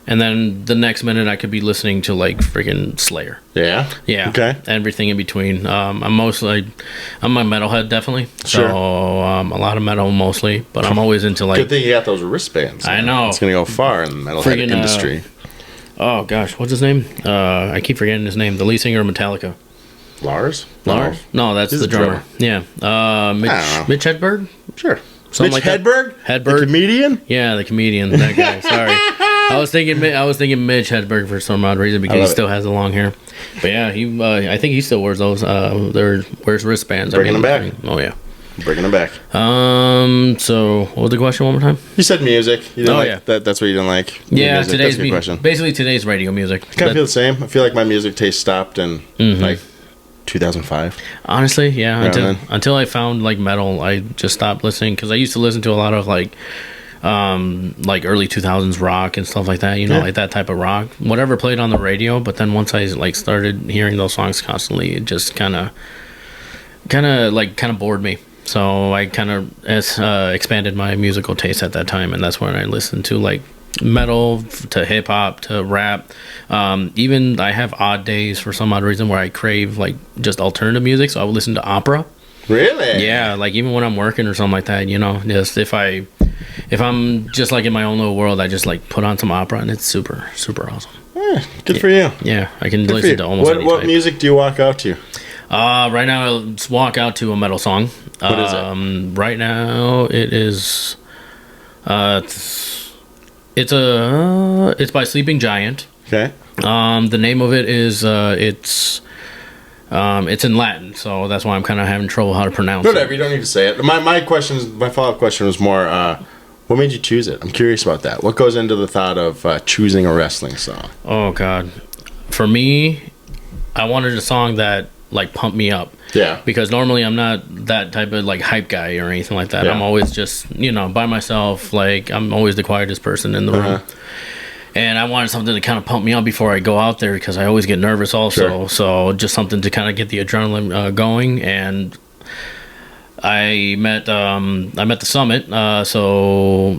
And then the next minute I could be listening to like freaking Slayer. Yeah. Yeah. Okay. Everything in between. I'm a metalhead definitely. Sure. So a lot of metal mostly, but I'm always into like. Good thing you got those wristbands. I know. It's gonna go far in the metalhead industry. Oh gosh, what's his name? I keep forgetting his name. The lead singer of Metallica. Lars? No, that's the drummer. Yeah. Mitch Hedberg. Sure. Something Mitch like Hedberg? Hedberg. The comedian? Yeah, the comedian. That guy. Sorry. I was thinking Mitch Hedberg for some odd reason because he still has the long hair. But yeah, I think he still wears those. Wears wristbands. Bringing them back. Oh yeah. Bringing them back. So what was the question one more time? You said music. You didn't yeah. That's what you didn't like. Yeah, music. today's That's a good question. Basically today's radio music. I kind of feel the same. I feel like my music taste stopped in like 2005. Honestly, yeah. Until I found like metal, I just stopped listening because I used to listen to a lot of like early 2000s rock and stuff like that. You know, like that type of rock, whatever played on the radio. But then once I like started hearing those songs constantly, it just kind of bored me. So I kind of expanded my musical taste at that time, and that's when I listened to like metal to hip hop to rap. Even I have odd days for some odd reason where I crave like just alternative music, so I would listen to opera. Really? Yeah, like even when I'm working or something like that, you know, just if I if I'm just like in my own little world, I just like put on some opera, and it's super super awesome. Yeah, good for you. Yeah, I can listen to almost any What type. music do you walk out to? Right now, I'll just walk out to a metal song. What is it? Right now, it is. It's by Sleeping Giant. Okay. The name of it is it's in Latin, so that's why I'm kind of having trouble how to pronounce Whatever, it. you don't need to say it. My follow-up question was more, what made you choose it? I'm curious about that. What goes into the thought of choosing a wrestling song? Oh God, for me, I wanted a song that like pumped me up. Yeah. Because normally I'm not that type of like hype guy or anything like that. Yeah. I'm always just by myself. Like I'm always the quietest person in the room. And I wanted something to kind of pump me up before I go out there because I always get nervous also. Sure. So just something to kind of get the adrenaline going. And I met the Summit. So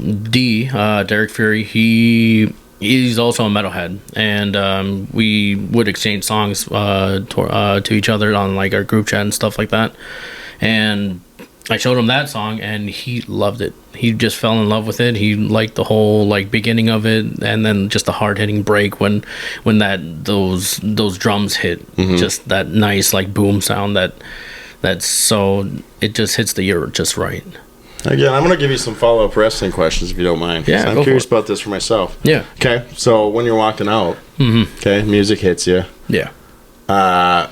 Derek Fury, he's also a metalhead, and we would exchange songs to each other on like our group chat and stuff like that. And I showed him that song, and he loved it. He just fell in love with it. He liked the whole like beginning of it, and then just the hard hitting break when those drums hit, just that nice like boom sound that's so it just hits the ear just right. Again, I'm going to give you some follow-up wrestling questions if you don't mind. Yeah, I'm curious about this for myself. Yeah. Okay, so when you're walking out, okay, music hits you. Yeah. How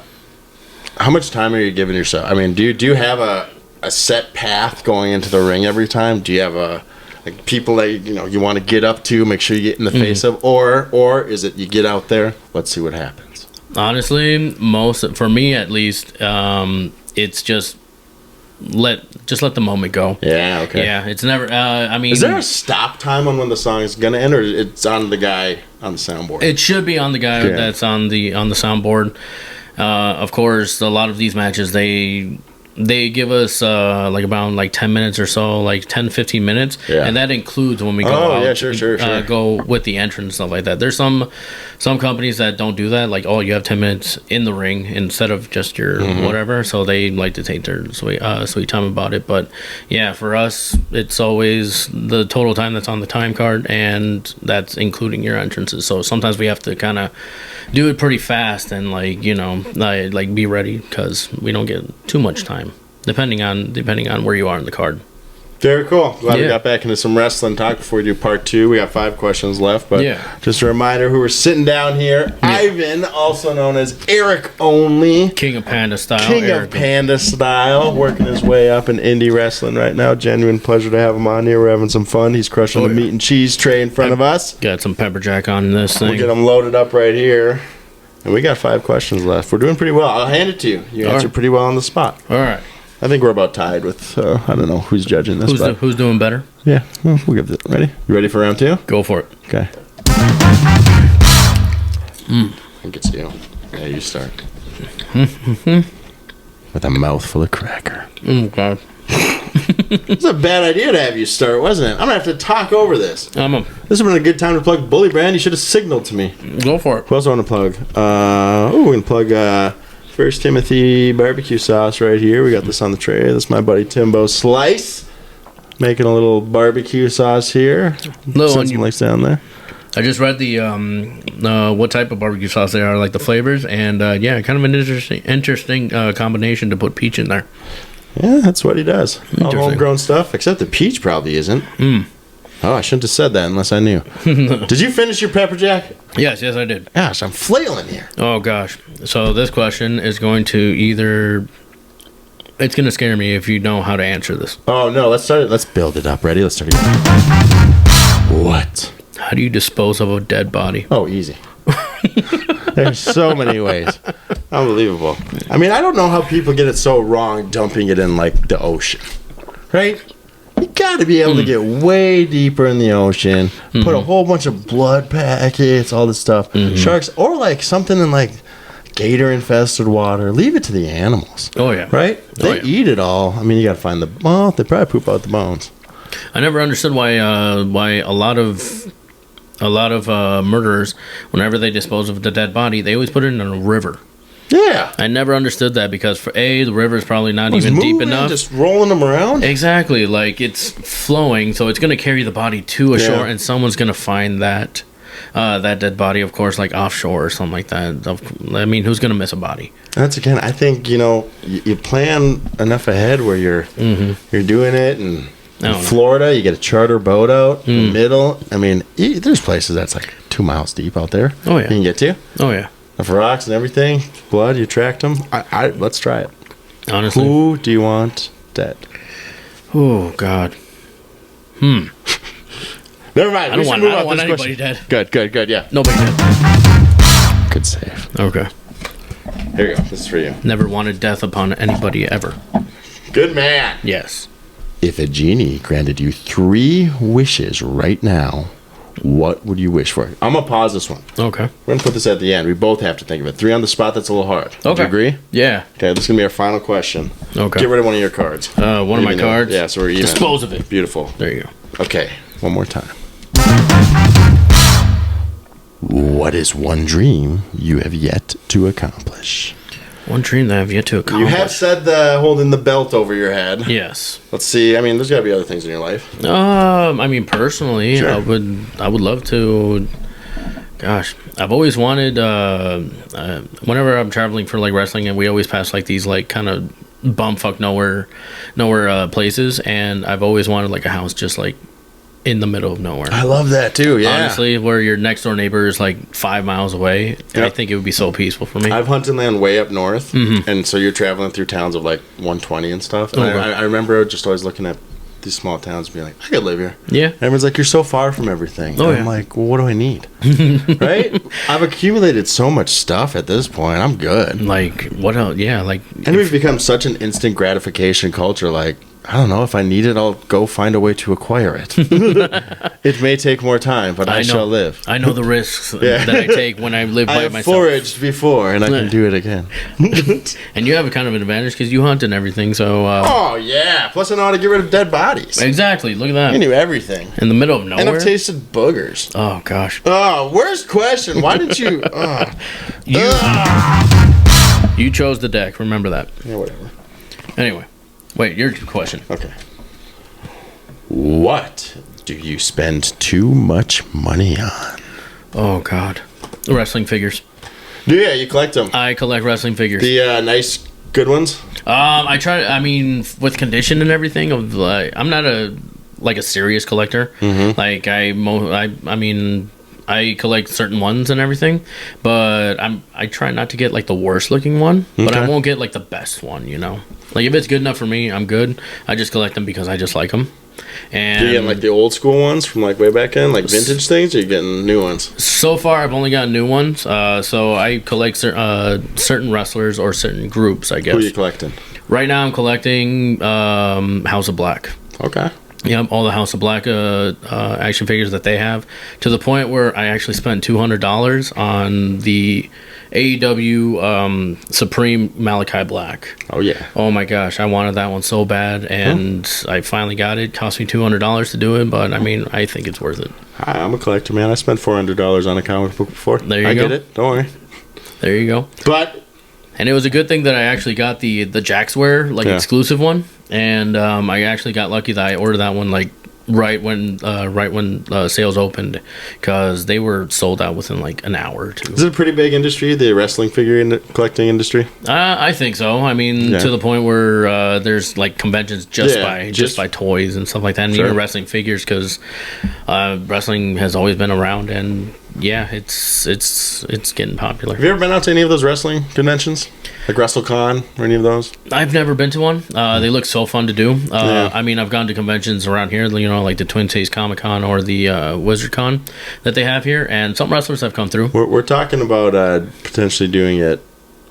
much time are you giving yourself? I mean, do you have a set path going into the ring every time? Do you have like people that you want to get up to, make sure you get in the face of, or is it you get out there, let's see what happens? Honestly, for me at least, it's just let the moment go. Yeah, okay. Yeah, it's never. I mean, is there a stop time on when the song is gonna end, or it's on the guy on the soundboard? It should be on the guy that's on the soundboard. Of course, a lot of these matches they give us like about like 10 minutes or so, like 10-15 minutes, and that includes when we go out. Yeah, sure. Go with the entrance and stuff like that. There's some companies that don't do that, like you have 10 minutes in the ring instead of just your whatever, so they like to take their sweet time about it. But yeah, for us it's always the total time that's on the time card, and that's including your entrances. So sometimes we have to kind of do it pretty fast and like be ready because we don't get too much time depending on where you are in the card. Very cool. Glad we got back into some wrestling talk before we do part 2. We got 5 questions left, but just a reminder who we're sitting down here. Ivan, also known as Erik Only. King of Panda style. Working his way up in indie wrestling right now. Genuine pleasure to have him on here. We're having some fun. He's crushing the meat and cheese tray in front of us. Got some pepper jack on this thing. We'll get them loaded up right here. And we got 5 questions left. We're doing pretty well. I'll hand it to you. You answered pretty well on the spot. All right. I think we're about tied with, I don't know who's judging this. Who's doing better? Yeah, we'll give it. Ready? You ready for round 2? Go for it. Okay. I think it's you. Yeah, you start. With a mouthful of cracker. Oh, God. It's a bad idea to have you start, wasn't it? I'm going to have to talk over this. This would have been a good time to plug Bully Brand. You should have signaled to me. Go for it. Who else I want to plug? We're going to plug First Timothy barbecue sauce right here. We got this on the tray. This is my buddy Timbo Slice. Making a little barbecue sauce here. Some links down there. I just read the what type of barbecue sauce they are, like the flavors, and kind of an interesting combination to put peach in there. Yeah, that's what he does. All homegrown stuff, except the peach probably isn't. Oh, I shouldn't have said that unless I knew. Did you finish your pepper jack? Yes, I did. Gosh, I'm flailing here. Oh, gosh. So this question is going to it's going to scare me if you know how to answer this. Oh, no, let's start it. Let's build it up. Ready? Let's start it. What? How do you dispose of a dead body? Oh, easy. There's so many ways. Unbelievable. I mean, I don't know how people get it so wrong dumping it in, like, the ocean. Right? You got to be able to get way deeper in the ocean, put a whole bunch of blood packets, all this stuff, sharks, or like something in like gator infested water. Leave it to the animals. Oh yeah, right? They eat it all. I mean, you got to find they probably poop out the bones. I never understood why a lot of murderers, whenever they dispose of the dead body, they always put it in a river. Yeah. I never understood that because for the river is probably not It's even deep moving, enough. just rolling them around. Exactly, like it's flowing, so it's going to carry the body to a shore, and someone's going to find that dead body, of course, like offshore or something like that. I mean, who's going to miss a body? That's again. I think you plan enough ahead where you're doing it, and in Florida, you get a charter boat out in the middle. I mean, there's places that's like 2 miles deep out there. Oh yeah, you can get to. Oh yeah, enough rocks and everything. Blood, you tracked them. Let's try it. Honestly, who do you want dead? Oh God. Never mind. I don't want anybody dead. Good. Yeah. Nobody dead. Good save. Okay. Here you go. This is for you. Never wanted death upon anybody ever. Good man. Yes. If a genie granted you 3 wishes right now, what would you wish for? I'm going to pause this one. Okay. We're going to put this at the end. We both have to think of it. 3 on the spot, that's a little hard. Okay. Do you agree? Yeah. Okay, this is going to be our final question. Okay. Get rid of one of your cards. One of my cards? Yeah, so we're even. Dispose of it. Beautiful. There you go. Okay, one more time. What is one dream you have yet to accomplish? One dream that I have yet to accomplish. You have said the holding the belt over your head. Yes. Let's see. I mean, there's got to be other things in your life. I mean, personally, Sure. I would love to. Gosh, I've always wanted. Whenever I'm traveling for like wrestling, and we always pass like these like kind of bumfuck nowhere places, and I've always wanted like a house just like in the middle of nowhere. I love that too. Yeah. Honestly, where your next door neighbor is like 5 miles away, Yep. I think it would be so peaceful for me. I've hunted land way up north, and so you're traveling through towns of like 120 and stuff. And Okay. I remember just always looking at these small towns and being like, I could live here. Yeah. And everyone's like, you're so far from everything. Oh, And I'm yeah. like, well, what do I need? Right? I've accumulated so much stuff at this point. I'm good. Like what else? Yeah, like And we've become such an instant gratification culture. Like, I don't know, if I need it, I'll go find a way to acquire it. It may take more time, but I shall live. I know the risks that I take when I live I by have myself. foraged before, and I can do it again. And you have a kind of an advantage because you hunt and everything. So Oh, yeah. Plus, I know how to get rid of dead bodies. exactly, look at I that knew everything. in the middle of And nowhere. I've tasted boogers. Oh gosh, Oh, worst question. Why didn't you? you chose the deck. Remember that. Yeah, whatever. Anyway, wait, your question. Okay. What do you spend too much money on? Oh God, wrestling figures. Yeah, you collect them. I collect wrestling figures. The nice, good ones? I try. I mean, with condition and everything, of like, I'm not a serious collector. Like I mean, I collect certain ones and everything, but I try not to get like the worst looking one, but I Okay. won't get like the best one. You know, like if it's good enough for me, I'm good. I just collect them because I just like them. And Are you getting like the old school ones from like way back in, like vintage things, or are you getting new ones? so far, I've only got new ones. So I collect certain wrestlers or certain groups, I guess. Who are you collecting? Right now, I'm collecting House of Black. Okay. Yep, all the House of Black action figures that they have, to the point where I actually spent $200 on the AEW Supreme Malachi Black. Oh, yeah. Oh my gosh, I wanted that one so bad, and I finally got it. Cost me $200 to do it, but I mean, I think it's worth it. I'm a collector, man. I spent $400 on a comic book before. There you I go. get it. Don't worry. There you go. But And it was a good thing that I actually got the Jaxware exclusive one, and I actually got lucky that I ordered that one like right when sales opened, because they were sold out within like an hour or two. is it a pretty big industry, the wrestling figure collecting industry? I think so. I mean, Yeah. to the point where there's like conventions just Yeah, by toys and stuff like that, and Sure. even wrestling figures, because wrestling has always been around, and yeah, it's getting popular. Have you ever been out to any of those wrestling conventions? Like WrestleCon or any of those? I've never been to one. They look so fun to do. Yeah. I mean, I've gone to conventions around here, you know, like the Twin Cities Comic Con or the Wizard Con that they have here, and some wrestlers have come through. We're talking about potentially doing it.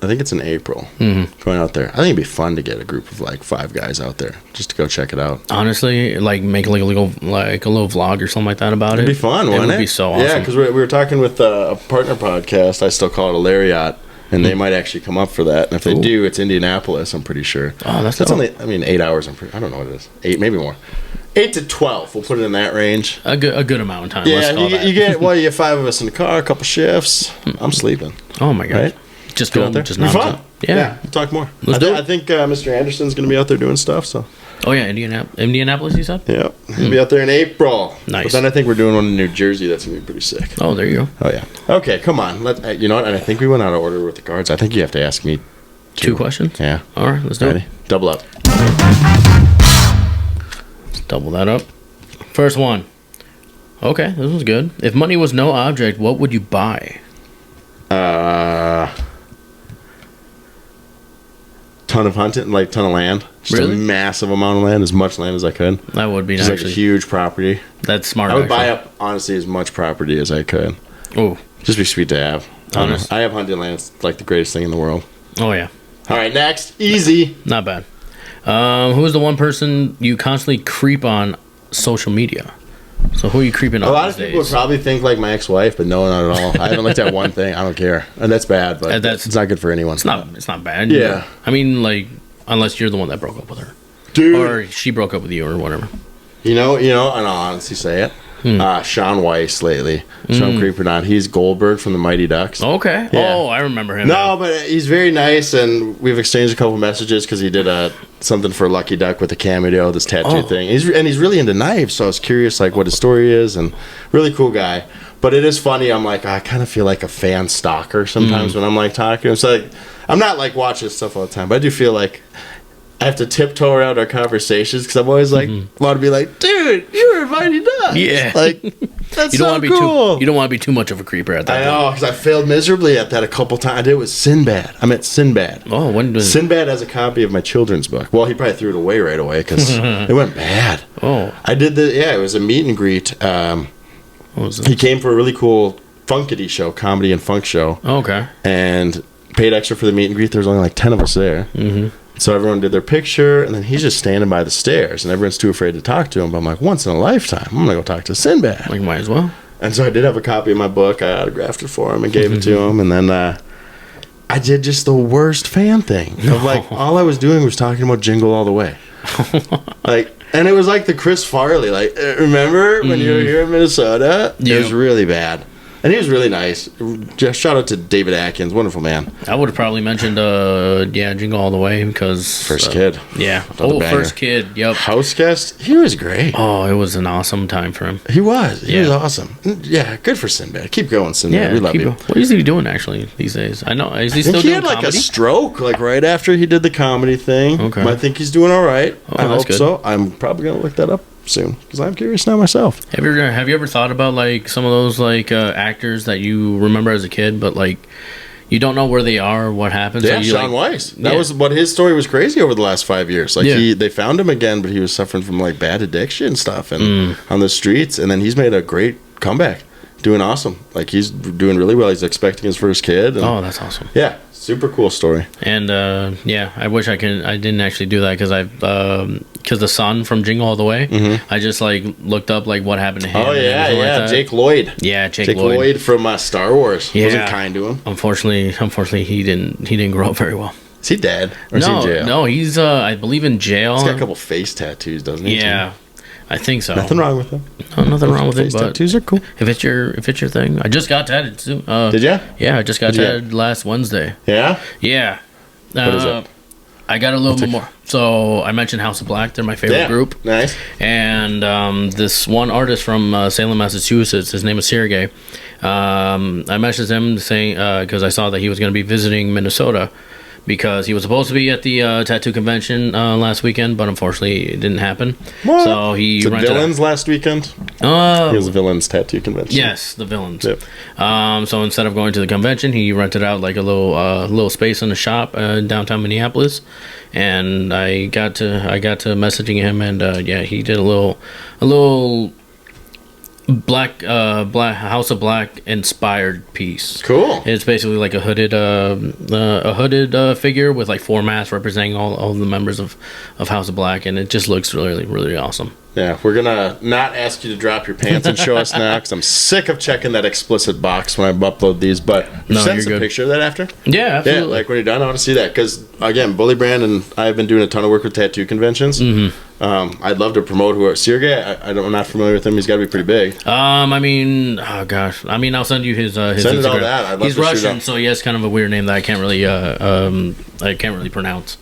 I think it's in April. Going out there. I think it'd be fun to get a group of like 5 guys out there just to go check it out. Honestly, like make like a little vlog or something like that about It'd it. be fun, It wouldn't it? would be so awesome. Yeah, because we were talking with a partner podcast. I still call it a Lariat. And they might actually come up for that. And if they do, it's Indianapolis, I'm pretty sure. Oh, that's dope. only 8 hours. I don't know what it is. 8, maybe more. 8 to 12. We'll put it in that range. a good amount of time. Yeah, let's call that. you get 5 of us in the car, a couple shifts. I'm sleeping. Oh my gosh. Right? just Get go out there. just Be not fun. Yeah. We'll talk more. Let's do it. I think Mr. Anderson's going to be out there doing stuff. So Oh yeah, Indianapolis. You said. yeah, he'll be out there in April. Nice. But then I think we're doing one in New Jersey. That's going to be pretty sick. Oh, there you go. Oh yeah. Okay, come on. You know what? And I think we went out of order with the cards. I think you have to ask me 2 questions. Yeah. All right, let's do Ready? it. Double up. Double that up. First one. Okay, this was good. If money was no object, what would you buy? Ton of hunting, like ton of land. Just Really? a massive amount of land, as much land as I could. That would be Just like actually. a huge property. That's smart. I would buy actually. up, honestly, as much property as I could. Oh, Just be sweet to have. Honest. I have hunting land. It's like the greatest thing in the world. oh yeah, All right, next. Easy. not bad. Who is the one person you constantly creep on social media? So who are you creeping on? A lot of these people would days? probably think like my ex-wife, but no, not at all. I haven't looked at one thing. I don't care. And that's bad, but That's- it's not good for anyone. It's not bad. Yeah. I mean, like, unless you're the one that broke up with her, Dude. or she broke up with you, or whatever. You know, and I'll honestly say it. Sean Weiss lately. So I'm creeping on. He's Goldberg from the Mighty Ducks. Okay. Yeah. Oh, I remember him. No, now. but he's very nice, and we've exchanged a couple messages because he did something for Lucky Duck with a cameo, this tattoo thing. He's really into knives, so I was curious like what his story is, and really cool guy. But it is funny. I'm like, I kind of feel like a fan stalker sometimes when I'm like talking. It's like I'm not like watching stuff all the time, but I do feel like I have to tiptoe around our conversations because I'm always like want to be like, dude, you were Mighty Ducks. Yeah. like that's you don't so want to be cool. you don't want to be too much of a creeper at that. I know, because I failed miserably at that a couple times. I did it with Sinbad. I met Sinbad. Oh, when was Sinbad has a copy of my children's book. Well, he probably threw it away right away because it went bad. Oh, I did it was a meet and greet. what was it? He came for a really cool funkity show, comedy and funk show, Okay. and paid extra for the meet and greet. There was only like 10 of us there. Mm-hmm. So everyone did their picture, and then he's just standing by the stairs, and everyone's too afraid to talk to him. But I'm like, once in a lifetime, I'm going to go talk to Sinbad. Like, might as well. And so I did have a copy of my book. I autographed it for him and gave it to him. And then I did just the worst fan thing. Of like, all I was doing was talking about Jingle All the Way. And it was like the Chris Farley. Like, remember when you were here in Minnesota? Yeah. It was really bad. And he was really nice. Just shout out to David Atkins. Wonderful man. I would have probably mentioned, Jingle All the Way because First kid. Yeah. Another banger. First kid. Yep. House guest. He was great. Oh, it was an awesome time for him. He was. He was Yeah. awesome. Yeah, good for Sinbad. Keep going, Sinbad. Yeah. We love keep you. going. What is he doing actually these days? I know. Is he I still think he doing had like comedy? a stroke like right after he did the comedy thing. Okay. But I think he's doing all right. Oh, I that's hope good. so. I'm probably gonna look that up soon because I'm curious now myself. Have you ever thought about like some of those like actors that you remember as a kid, but like you don't know where they are, what happened? Yeah, you, Sean like, Weiss. That Yeah. was what his story was crazy over the last 5 years. Like Yeah. they found him again, but he was suffering from like bad addiction stuff and on the streets. And then he's made a great comeback, doing awesome. Like he's doing really well. He's expecting his first kid. And, Oh, that's awesome. yeah, super cool story. And I wish I didn't actually do that because the son from Jingle All the Way. I just like looked up like what happened to him. Oh and yeah, everything like yeah, that. Jake Lloyd. Yeah, Jake Jake Lloyd. Lloyd from Star Wars. Yeah. Wasn't kind to him. Unfortunately, he didn't grow up very well. Is he dead or is he in jail? No, he's I believe in jail. He's got a couple face tattoos, doesn't he? Yeah, I think so. Nothing wrong with them. No, nothing wrong with it. Face But tattoos are cool. if it's your thing, I just got tatted too. Did ya? Yeah, I just got What'd you tatted last Wednesday. Yeah. Yeah. What is it? I got a little bit more. So I mentioned House of Black. They're my favorite Yeah. group. Nice. And this one artist from Salem, Massachusetts, his name is Sergey. I messaged him saying, because I saw that he was going to be visiting Minnesota because he was supposed to be at the tattoo convention last weekend, but unfortunately it didn't happen. What? So he The rented Villains last weekend. It was Villains tattoo convention. Yes, the Villains. Yep. So instead of going to the convention, he rented out like a little space in a shop in downtown Minneapolis, and I got to messaging him, and he did a little black House of Black inspired piece. Cool. It's basically like a hooded figure with like 4 masks representing all the members of House of Black, and it just looks really, really awesome. Yeah, we're gonna not ask you to drop your pants and show us now because I'm sick of checking that explicit box when I upload these. But send us a picture of that after. Yeah, absolutely. Yeah, like when you're done, I want to see that because again, Bully Brand and I have been doing a ton of work with tattoo conventions. I'd love to promote Sergey. I'm not familiar with him. He's got to be pretty big. I mean, oh gosh, I mean, I'll send you his send Instagram. It all that. I'd love He's to Russian, so he has kind of a weird name that I can't really pronounce.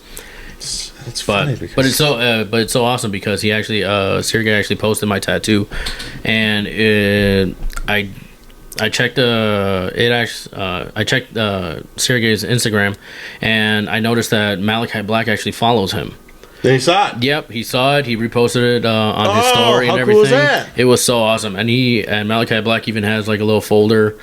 It's funny but it's so awesome because he actually Sergey actually posted my tattoo, and I checked Sergey's Instagram, and I noticed that Malachi Black actually follows him. Then he saw it. Yep, he saw it. He reposted it on his story and everything. Cool was that? It was so awesome, and Malachi Black even has like a little folder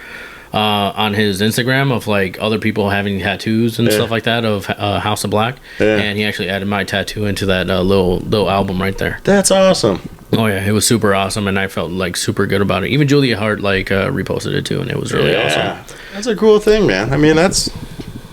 on his Instagram of like other people having tattoos and stuff like that of House of Black, and he actually added my tattoo into that little album right there. That's awesome. Oh yeah, it was super awesome, and I felt like super good about it. Even Julia Hart like reposted it too, and it was really awesome. That's a cool thing, man. I mean, it's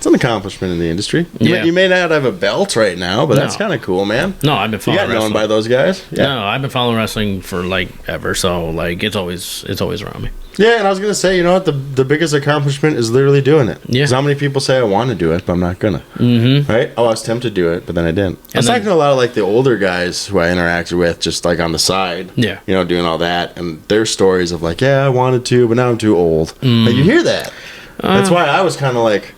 an accomplishment in the industry. You may not have a belt right now, but that's kind of cool, man. No, I've been following wrestling. You got known by those guys? Yeah. No, I've been following wrestling for like ever, so like it's always around me. Yeah, and I was gonna say, you know what? The biggest accomplishment is literally doing it. Yeah. Because how many people say I want to do it, but I'm not gonna. Mm-hmm. Right? Oh, I was tempted to do it, but then I didn't. I was talking to a lot of like the older guys who I interacted with, just like on the side. Yeah. You know, doing all that, and their stories of like, yeah, I wanted to, but now I'm too old. Like, you hear that? That's why I was kind of like,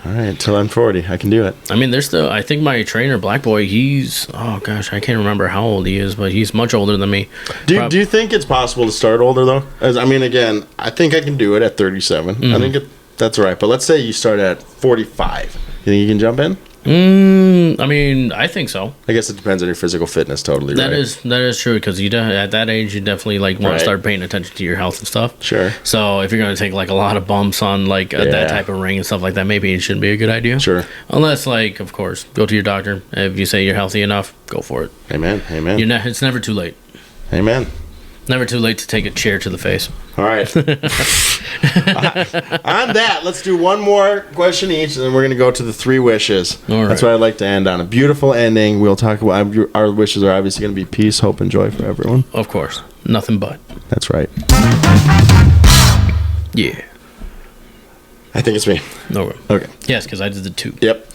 all right, until I'm 40, I can do it. I mean, I think my trainer, Black Boy, he's, oh gosh, I can't remember how old he is, but he's much older than me. Do you think it's possible to start older, though? I mean, again, I think I can do it at 37. I think that's right. But let's say you start at 45. You think you can jump in? I mean, I think so. I guess it depends on your physical fitness, totally. That is true, because at that age, you definitely like want to start paying attention to your health and stuff. Sure. So if you're going to take like a lot of bumps on like that type of ring and stuff like that, maybe it shouldn't be a good idea. Sure. Unless, like, of course, go to your doctor. If you say you're healthy enough, go for it. Amen. Amen. It's never too late. Amen. Never too late to take a chair to the face. All right. On that, let's do one more question each, and then we're going to go to the 3 wishes. All right. That's what I'd like to end on. A beautiful ending. We'll talk about our wishes are obviously going to be peace, hope, and joy for everyone. Of course. Nothing but. That's right. Yeah. I think it's me. Okay. Yes, because I did the 2. Yep.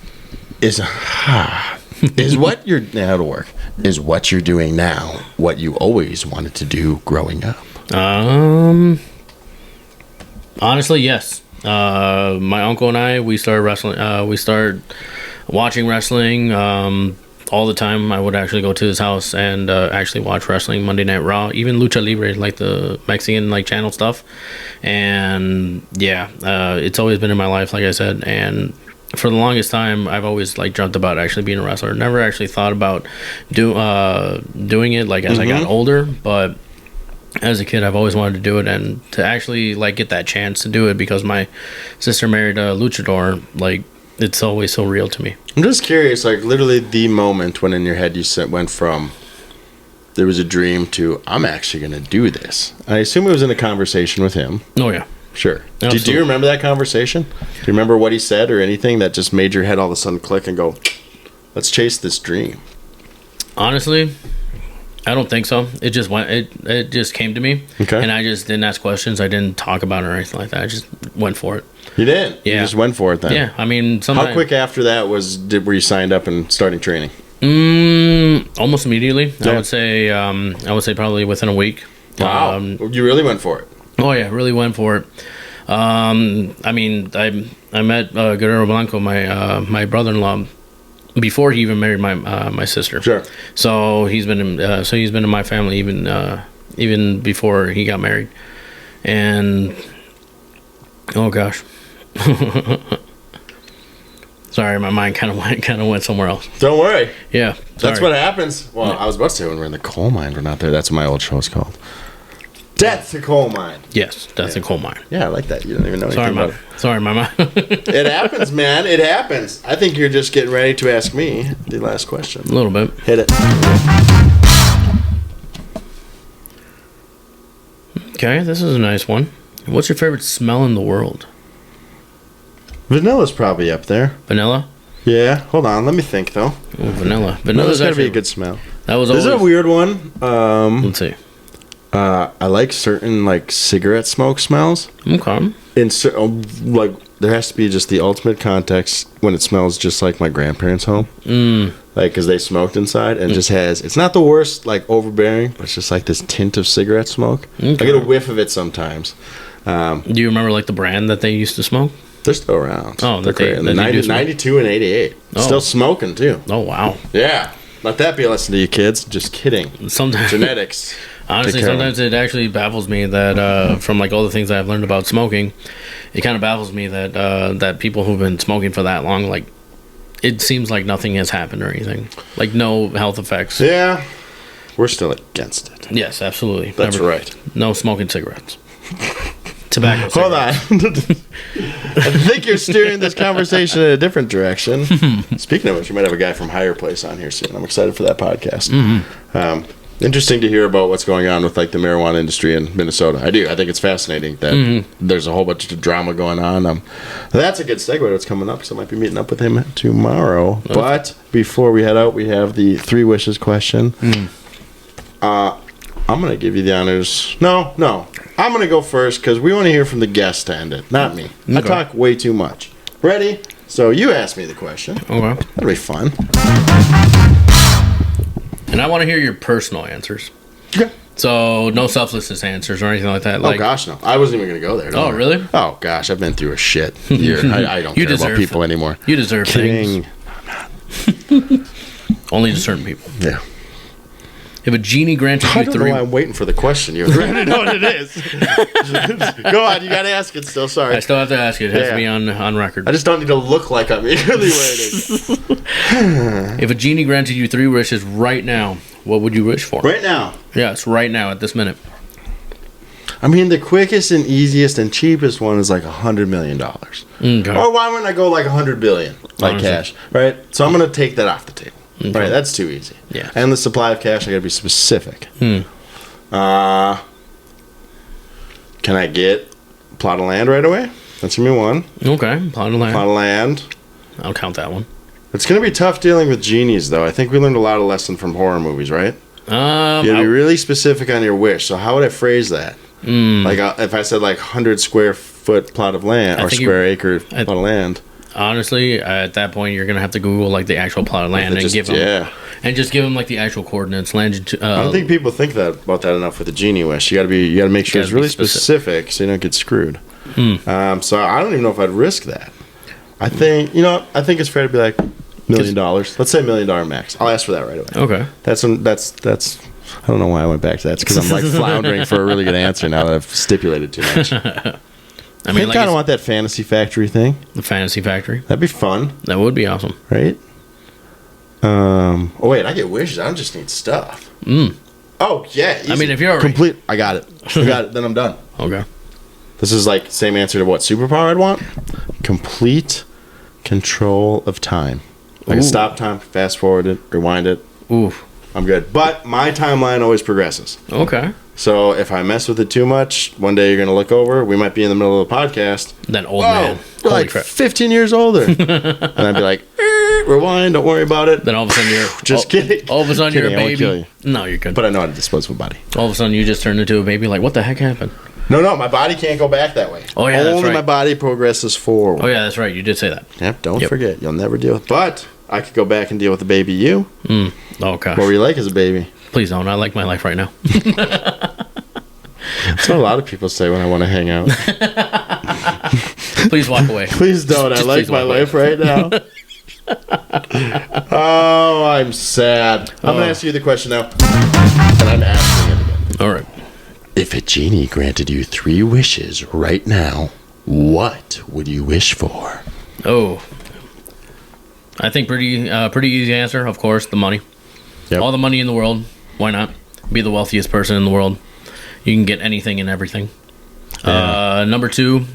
That'll work. Is what you're doing now what you always wanted to do growing up? Honestly, yes. My uncle and I, we started wrestling. We started watching wrestling all the time. I would actually go to his house and actually watch wrestling, Monday Night Raw, even Lucha Libre, like the Mexican like channel stuff. And yeah, it's always been in my life, like I said. And for the longest time, I've always like dreamt about actually being a wrestler. Never actually thought about doing it like as I got older, but as a kid, I've always wanted to do it, and to actually like get that chance to do it because my sister married a luchador, like it's always so real to me. I'm just curious, like literally the moment when in your head you went from there was a dream to I'm actually going to do this. I assume it was in a conversation with him. Oh yeah. Sure. Do you remember that conversation? Do you remember what he said or anything that just made your head all of a sudden click and go, let's chase this dream? Honestly, I don't think so. It just went. It just came to me, and I just didn't ask questions. I didn't talk about it or anything like that. I just went for it. You did? Yeah. You just went for it then? Yeah. I mean, how quick after that were you signed up and starting training? Almost immediately. Yeah. I would say probably within a week. Wow. You really went for it? Oh yeah, really went for it. I mean, I met Guerrero Blanco, my brother-in-law, before he even married my sister. Sure. So he's been in my family even before he got married. And oh gosh, sorry, my mind kind of went somewhere else. Don't worry. Yeah, that's what happens. Well, I was about to say when we're in the coal mine, we're not there. That's what my old show's called. Death to Coal Mine. Yes, Death to Coal Mine. Yeah, I like that. You don't even know anything about it. Sorry, Mama. It happens, man. It happens. I think you're just getting ready to ask me the last question. A little bit. Hit it. Okay, this is a nice one. What's your favorite smell in the world? Vanilla's probably up there. Vanilla? Yeah. Hold on. Let me think, though. Ooh, vanilla. Vanilla's got to be a good smell. That was This always... is a weird one. Let's see. I like certain like cigarette smoke smells. Okay. Like there has to be just the ultimate context when it smells just like my grandparents' home. Like because they smoked inside and just has. It's not the worst like overbearing, but it's just like this tint of cigarette smoke. Okay. I get a whiff of it sometimes. Do you remember like the brand that they used to smoke? They're still around. Oh, they're great. 92 and 88. Oh. Still smoking too. Oh wow. Yeah. Let that be a lesson to you kids. Just kidding. Sometimes genetics. Honestly, sometimes it actually baffles me that from like all the things I've learned about smoking, it kind of baffles me that that people who've been smoking for that long, like, it seems like nothing has happened or anything, like no health effects. Yeah, we're still against it. Yes, absolutely. That's right. No smoking cigarettes. Tobacco. Hold on. I think you're steering this conversation in a different direction. Speaking of which, we might have a guy from Higher Place on here soon. I'm excited for that podcast. Interesting to hear about what's going on with like the marijuana industry in Minnesota. I do. I think it's fascinating that there's a whole bunch of drama going on. That's a good segue to what's coming up because I might be meeting up with him tomorrow. Okay. But before we head out, we have the 3 wishes question. I'm going to give you the honors. No. I'm going to go first because we want to hear from the guest to end it, not me. Okay. I talk way too much. Ready? So you ask me the question. Okay. That'll be fun. And I want to hear your personal answers. Okay. So no selflessness answers or anything like that. Oh gosh, no! I wasn't even going to go there. Oh really? Oh gosh, I've been through a shit year. I don't care about people anymore. You deserve things. I'm not. Only to certain people. Yeah. If a genie granted you 3... I don't know why I'm waiting for the question. You already know what it is. Go on, you got to ask it still. Sorry. I still have to ask you. It has to be on record. I just don't need to look like I'm eagerly waiting. If a genie granted you 3 wishes right now, what would you wish for? Right now? Yes, right now at this minute. I mean, the quickest and easiest and cheapest one is like $100 million. Okay. Or why wouldn't I go like $100 billion, like honestly, cash, right? So I'm going to take that off the table. Okay. Right, that's too easy. Yeah. And the supply of cash, I got to be specific. Can I get a plot of land right away? That's going to be one. Okay, plot of land. Plot of land. I'll count that one. It's going to be tough dealing with genies, though. I think we learned a lot of lesson from horror movies, right? You got to be really specific on your wish. So how would I phrase that? Like if I said like 100 square foot plot of land or square acre plot of land. Honestly, at that point, you're gonna have to Google like the actual plot of land and give them, and just give them like the actual coordinates. I don't think people think about that enough with the genie wish. You got to make sure it's really specific so you don't get screwed. So I don't even know if I'd risk that. I think it's fair to be like $1 million. Let's say $1 million max. I'll ask for that right away. Okay. That's. I don't know why I went back to that. It's because I'm like floundering for a really good answer now that I've stipulated too much. I mean, I kind of want that fantasy factory thing. The fantasy factory. That'd be fun. That would be awesome, right? Oh wait, I get wishes. I don't just need stuff. Oh yeah. Easy. I mean, if you're already... complete, I got it. Then I'm done. Okay. This is like same answer to what superpower I'd want. Complete control of time. I can stop time, fast forward it, rewind it. Ooh. I'm good. But my timeline always progresses. Okay. So if I mess with it too much, one day you're going to look over. We might be in the middle of the podcast. That old man. You're like crap. 15 years older. And I'd be like, rewind, don't worry about it. Then all of a sudden you're... just kidding. All of a sudden you're a baby. Kill you. No, you're good. But I know how to dispose of my body. All of a sudden you just turned into a baby. Like, what the heck happened? No, my body can't go back that way. Oh, yeah, Only my body progresses forward. Oh, yeah, that's right. You did say that. Yep, don't forget. You'll never deal with... But I could go back and deal with the baby you. Oh, gosh. What were you like as a baby? Please don't. I like my life right now. That's what a lot of people say when I want to hang out. Please walk away. Please don't. I like my life right now. Oh, I'm sad. I'm going to ask you the question now. And I'm asking it again. All right. If a genie granted you 3 wishes right now, what would you wish for? Oh. I think pretty easy answer. Of course, the money. Yep. All the money in the world. Why not? Be the wealthiest person in the world. You can get anything and everything. Yeah. Number 2.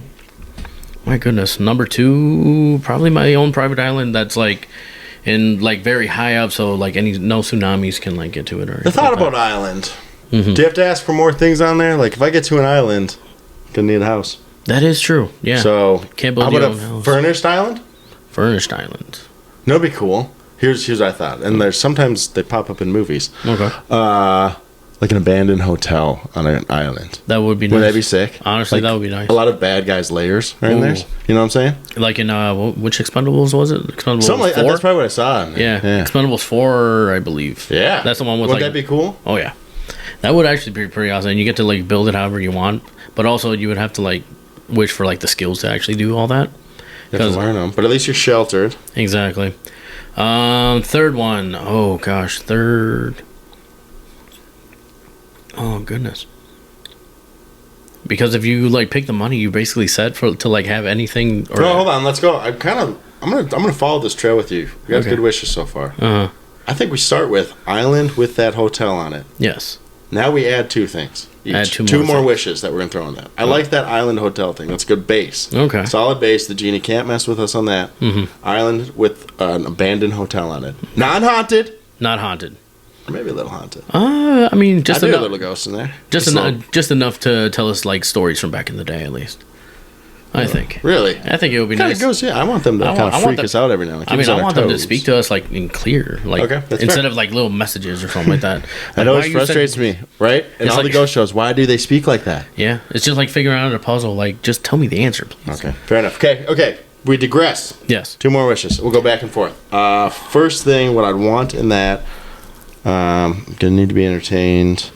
My goodness. Number 2, probably my own private island that's like in like very high up, so like no tsunamis can like get to it or anything. The thought about island. Do you have to ask for more things on there? Like if I get to an island, I'm gonna need a house. That is true. Yeah. So can't build how your about own house. Furnished island? Furnished island. That'd be cool. Here's what I thought, and there's sometimes they pop up in movies. Okay. Like an abandoned hotel on an island. That would be nice. Wouldn't that be sick? Honestly, like, that would be nice. A lot of bad guys' layers right in there. You know what I'm saying? Like in which Expendables was it? Expendables Something like 4? That's probably what I saw. Yeah. Expendables 4, I believe. Yeah, that's the one with. Wouldn't that be cool? Oh yeah, that would actually be pretty awesome. And you get to like build it however you want, but also you would have to like wish for like the skills to actually do all that. You have to learn them, but at least you're sheltered. Exactly. Third one. Oh gosh, third. Oh goodness. Because if you like pick the money, you basically set to like have anything. Or no, hold on. Let's go. I'm gonna follow this trail with you. We got good wishes so far. I think we start with island with that hotel on it. Yes. Now we add 2 things. Each. Add two more wishes that we're gonna throw in that. I like that island hotel thing. That's a good base. Okay. Solid base. The genie can't mess with us on that. Island with an abandoned hotel on it. Non-haunted. Not haunted. Or maybe a little haunted. I mean, just a enough. little ghost in there. Just enough to tell us like stories from back in the day, at least. I think. Really? I think it would be kind nice. Of goes, yeah. I want them to kind of freak us out every now and then. I want them to speak to us like in clear, like instead of like little messages or something like that. Like, that always frustrates me, right? And all the ghost shows, why do they speak like that? Yeah, it's just like figuring out a puzzle. Like, just tell me the answer, please. Okay, fair enough. Okay. We digress. Yes. 2 more wishes. We'll go back and forth. First thing, what I'd want in that. Gonna need to be entertained.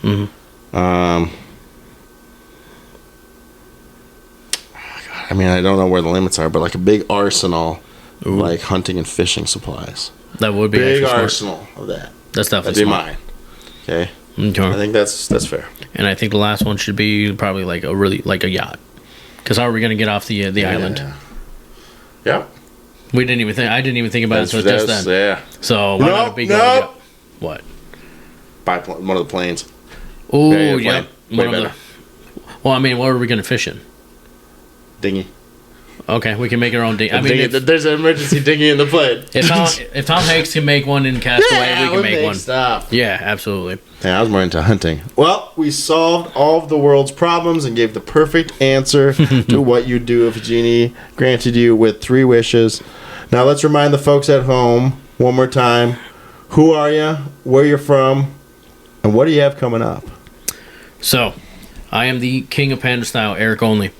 I mean, I don't know where the limits are, but like a big arsenal, of like hunting and fishing supplies. That would be big arsenal of that. That's definitely that'd be mine. Okay. I think that's fair. And I think the last one should be probably like a yacht. Because how are we gonna get off the island? Yeah. We didn't even think. I didn't even think about it until just then. Yeah. So why not a big yacht? What? Buy one of the planes. Oh, yeah. Well, I mean, what are we going to fish in? Dinghy. Okay, we can make our own dinghy. I mean, there's an emergency dinghy in the plane. If Tom Hanks can make one in Castaway, we can make one. Stuff. Yeah, absolutely. Yeah, I was more into hunting. Well, we solved all of the world's problems and gave the perfect answer to what you'd do if a genie granted you with 3 wishes. Now let's remind the folks at home one more time. Who are you? Where you're from? And what do you have coming up? So, I am the king of Panda style, Erik only.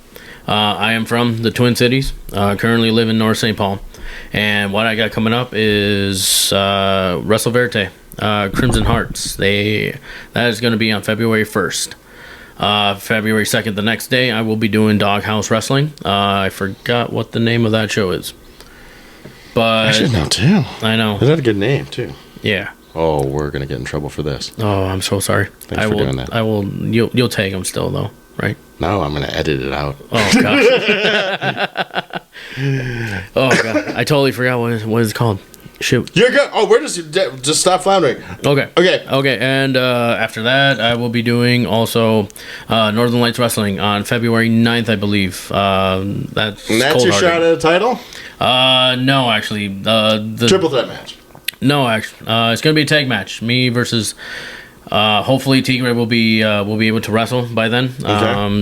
I am from the Twin Cities. Currently live in North St. Paul. And what I got coming up is Wrestle Verte, Crimson Hearts. That is going to be on February 1st. February 2nd, the next day, I will be doing Doghouse Wrestling. I forgot what the name of that show is. But I should know too. I know. Is that a good name too? Yeah. Oh, we're gonna get in trouble for this. Oh, I'm so sorry. Thanks for doing that. I will. You'll tag them still though, right? No, I'm gonna edit it out. Oh gosh. Oh god, I totally forgot what it's called. Shoot. You're good. Oh, we're just stop floundering. Okay. And after that, I will be doing also Northern Lights Wrestling on February 9th, I believe. That's your shot at a title? No, actually, the triple threat match. No, actually, it's going to be a tag match. Me versus. Hopefully, Tigre will be able to wrestle by then.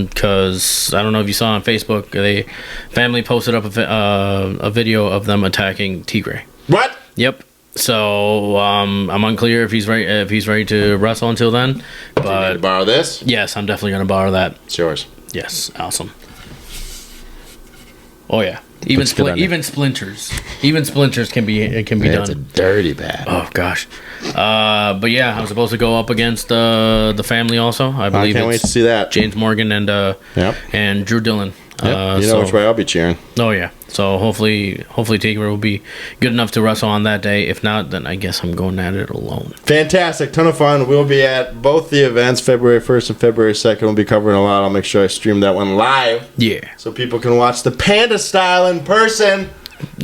Because I don't know if you saw on Facebook, the family posted up a video of them attacking Tigre. What? Yep. So I'm unclear if he's ready to wrestle until then. But do you need to borrow this? Yes, I'm definitely going to borrow that. It's yours. Yes, awesome. Oh yeah. Even splinters can be done. It's a dirty bad. Oh gosh. But yeah, I'm supposed to go up against the family also. I believe. I can't wait to see that. James Morgan and Drew Dillon. Yep. You know which way I'll be cheering. Oh yeah. So hopefully Tigre will be good enough to wrestle on that day. If not, then I guess I'm going at it alone. Fantastic. Ton of fun. We'll be at both the events, February 1st and February 2nd. We'll be covering a lot. I'll make sure I stream that one live. Yeah. So people can watch the Panda style in person.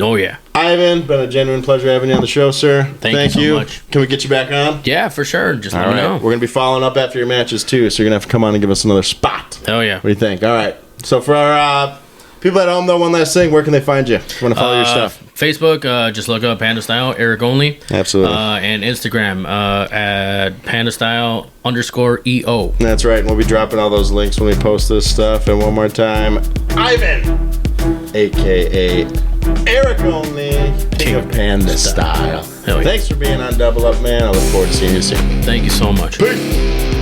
Oh yeah. Ivan, been a genuine pleasure having you on the show, sir. Thank you so much. Can we get you back on? Yeah, for sure. Just let me know. We're going to be following up after your matches too, so you're going to have to come on and give us another spot. Oh yeah. What do you think? All right. So for our people at home, though, one last thing, where can they find you? If you want to follow your stuff? Facebook, just look up Panda Style, Erik only. Absolutely. And Instagram at pandastyle_EO. That's right. And we'll be dropping all those links when we post this stuff. And one more time, Ivan, a.k.a. Erik only, King of Panda Style. Hell yeah. Thanks for being on Double Up, man. I look forward to seeing you soon. Thank you so much. Peace.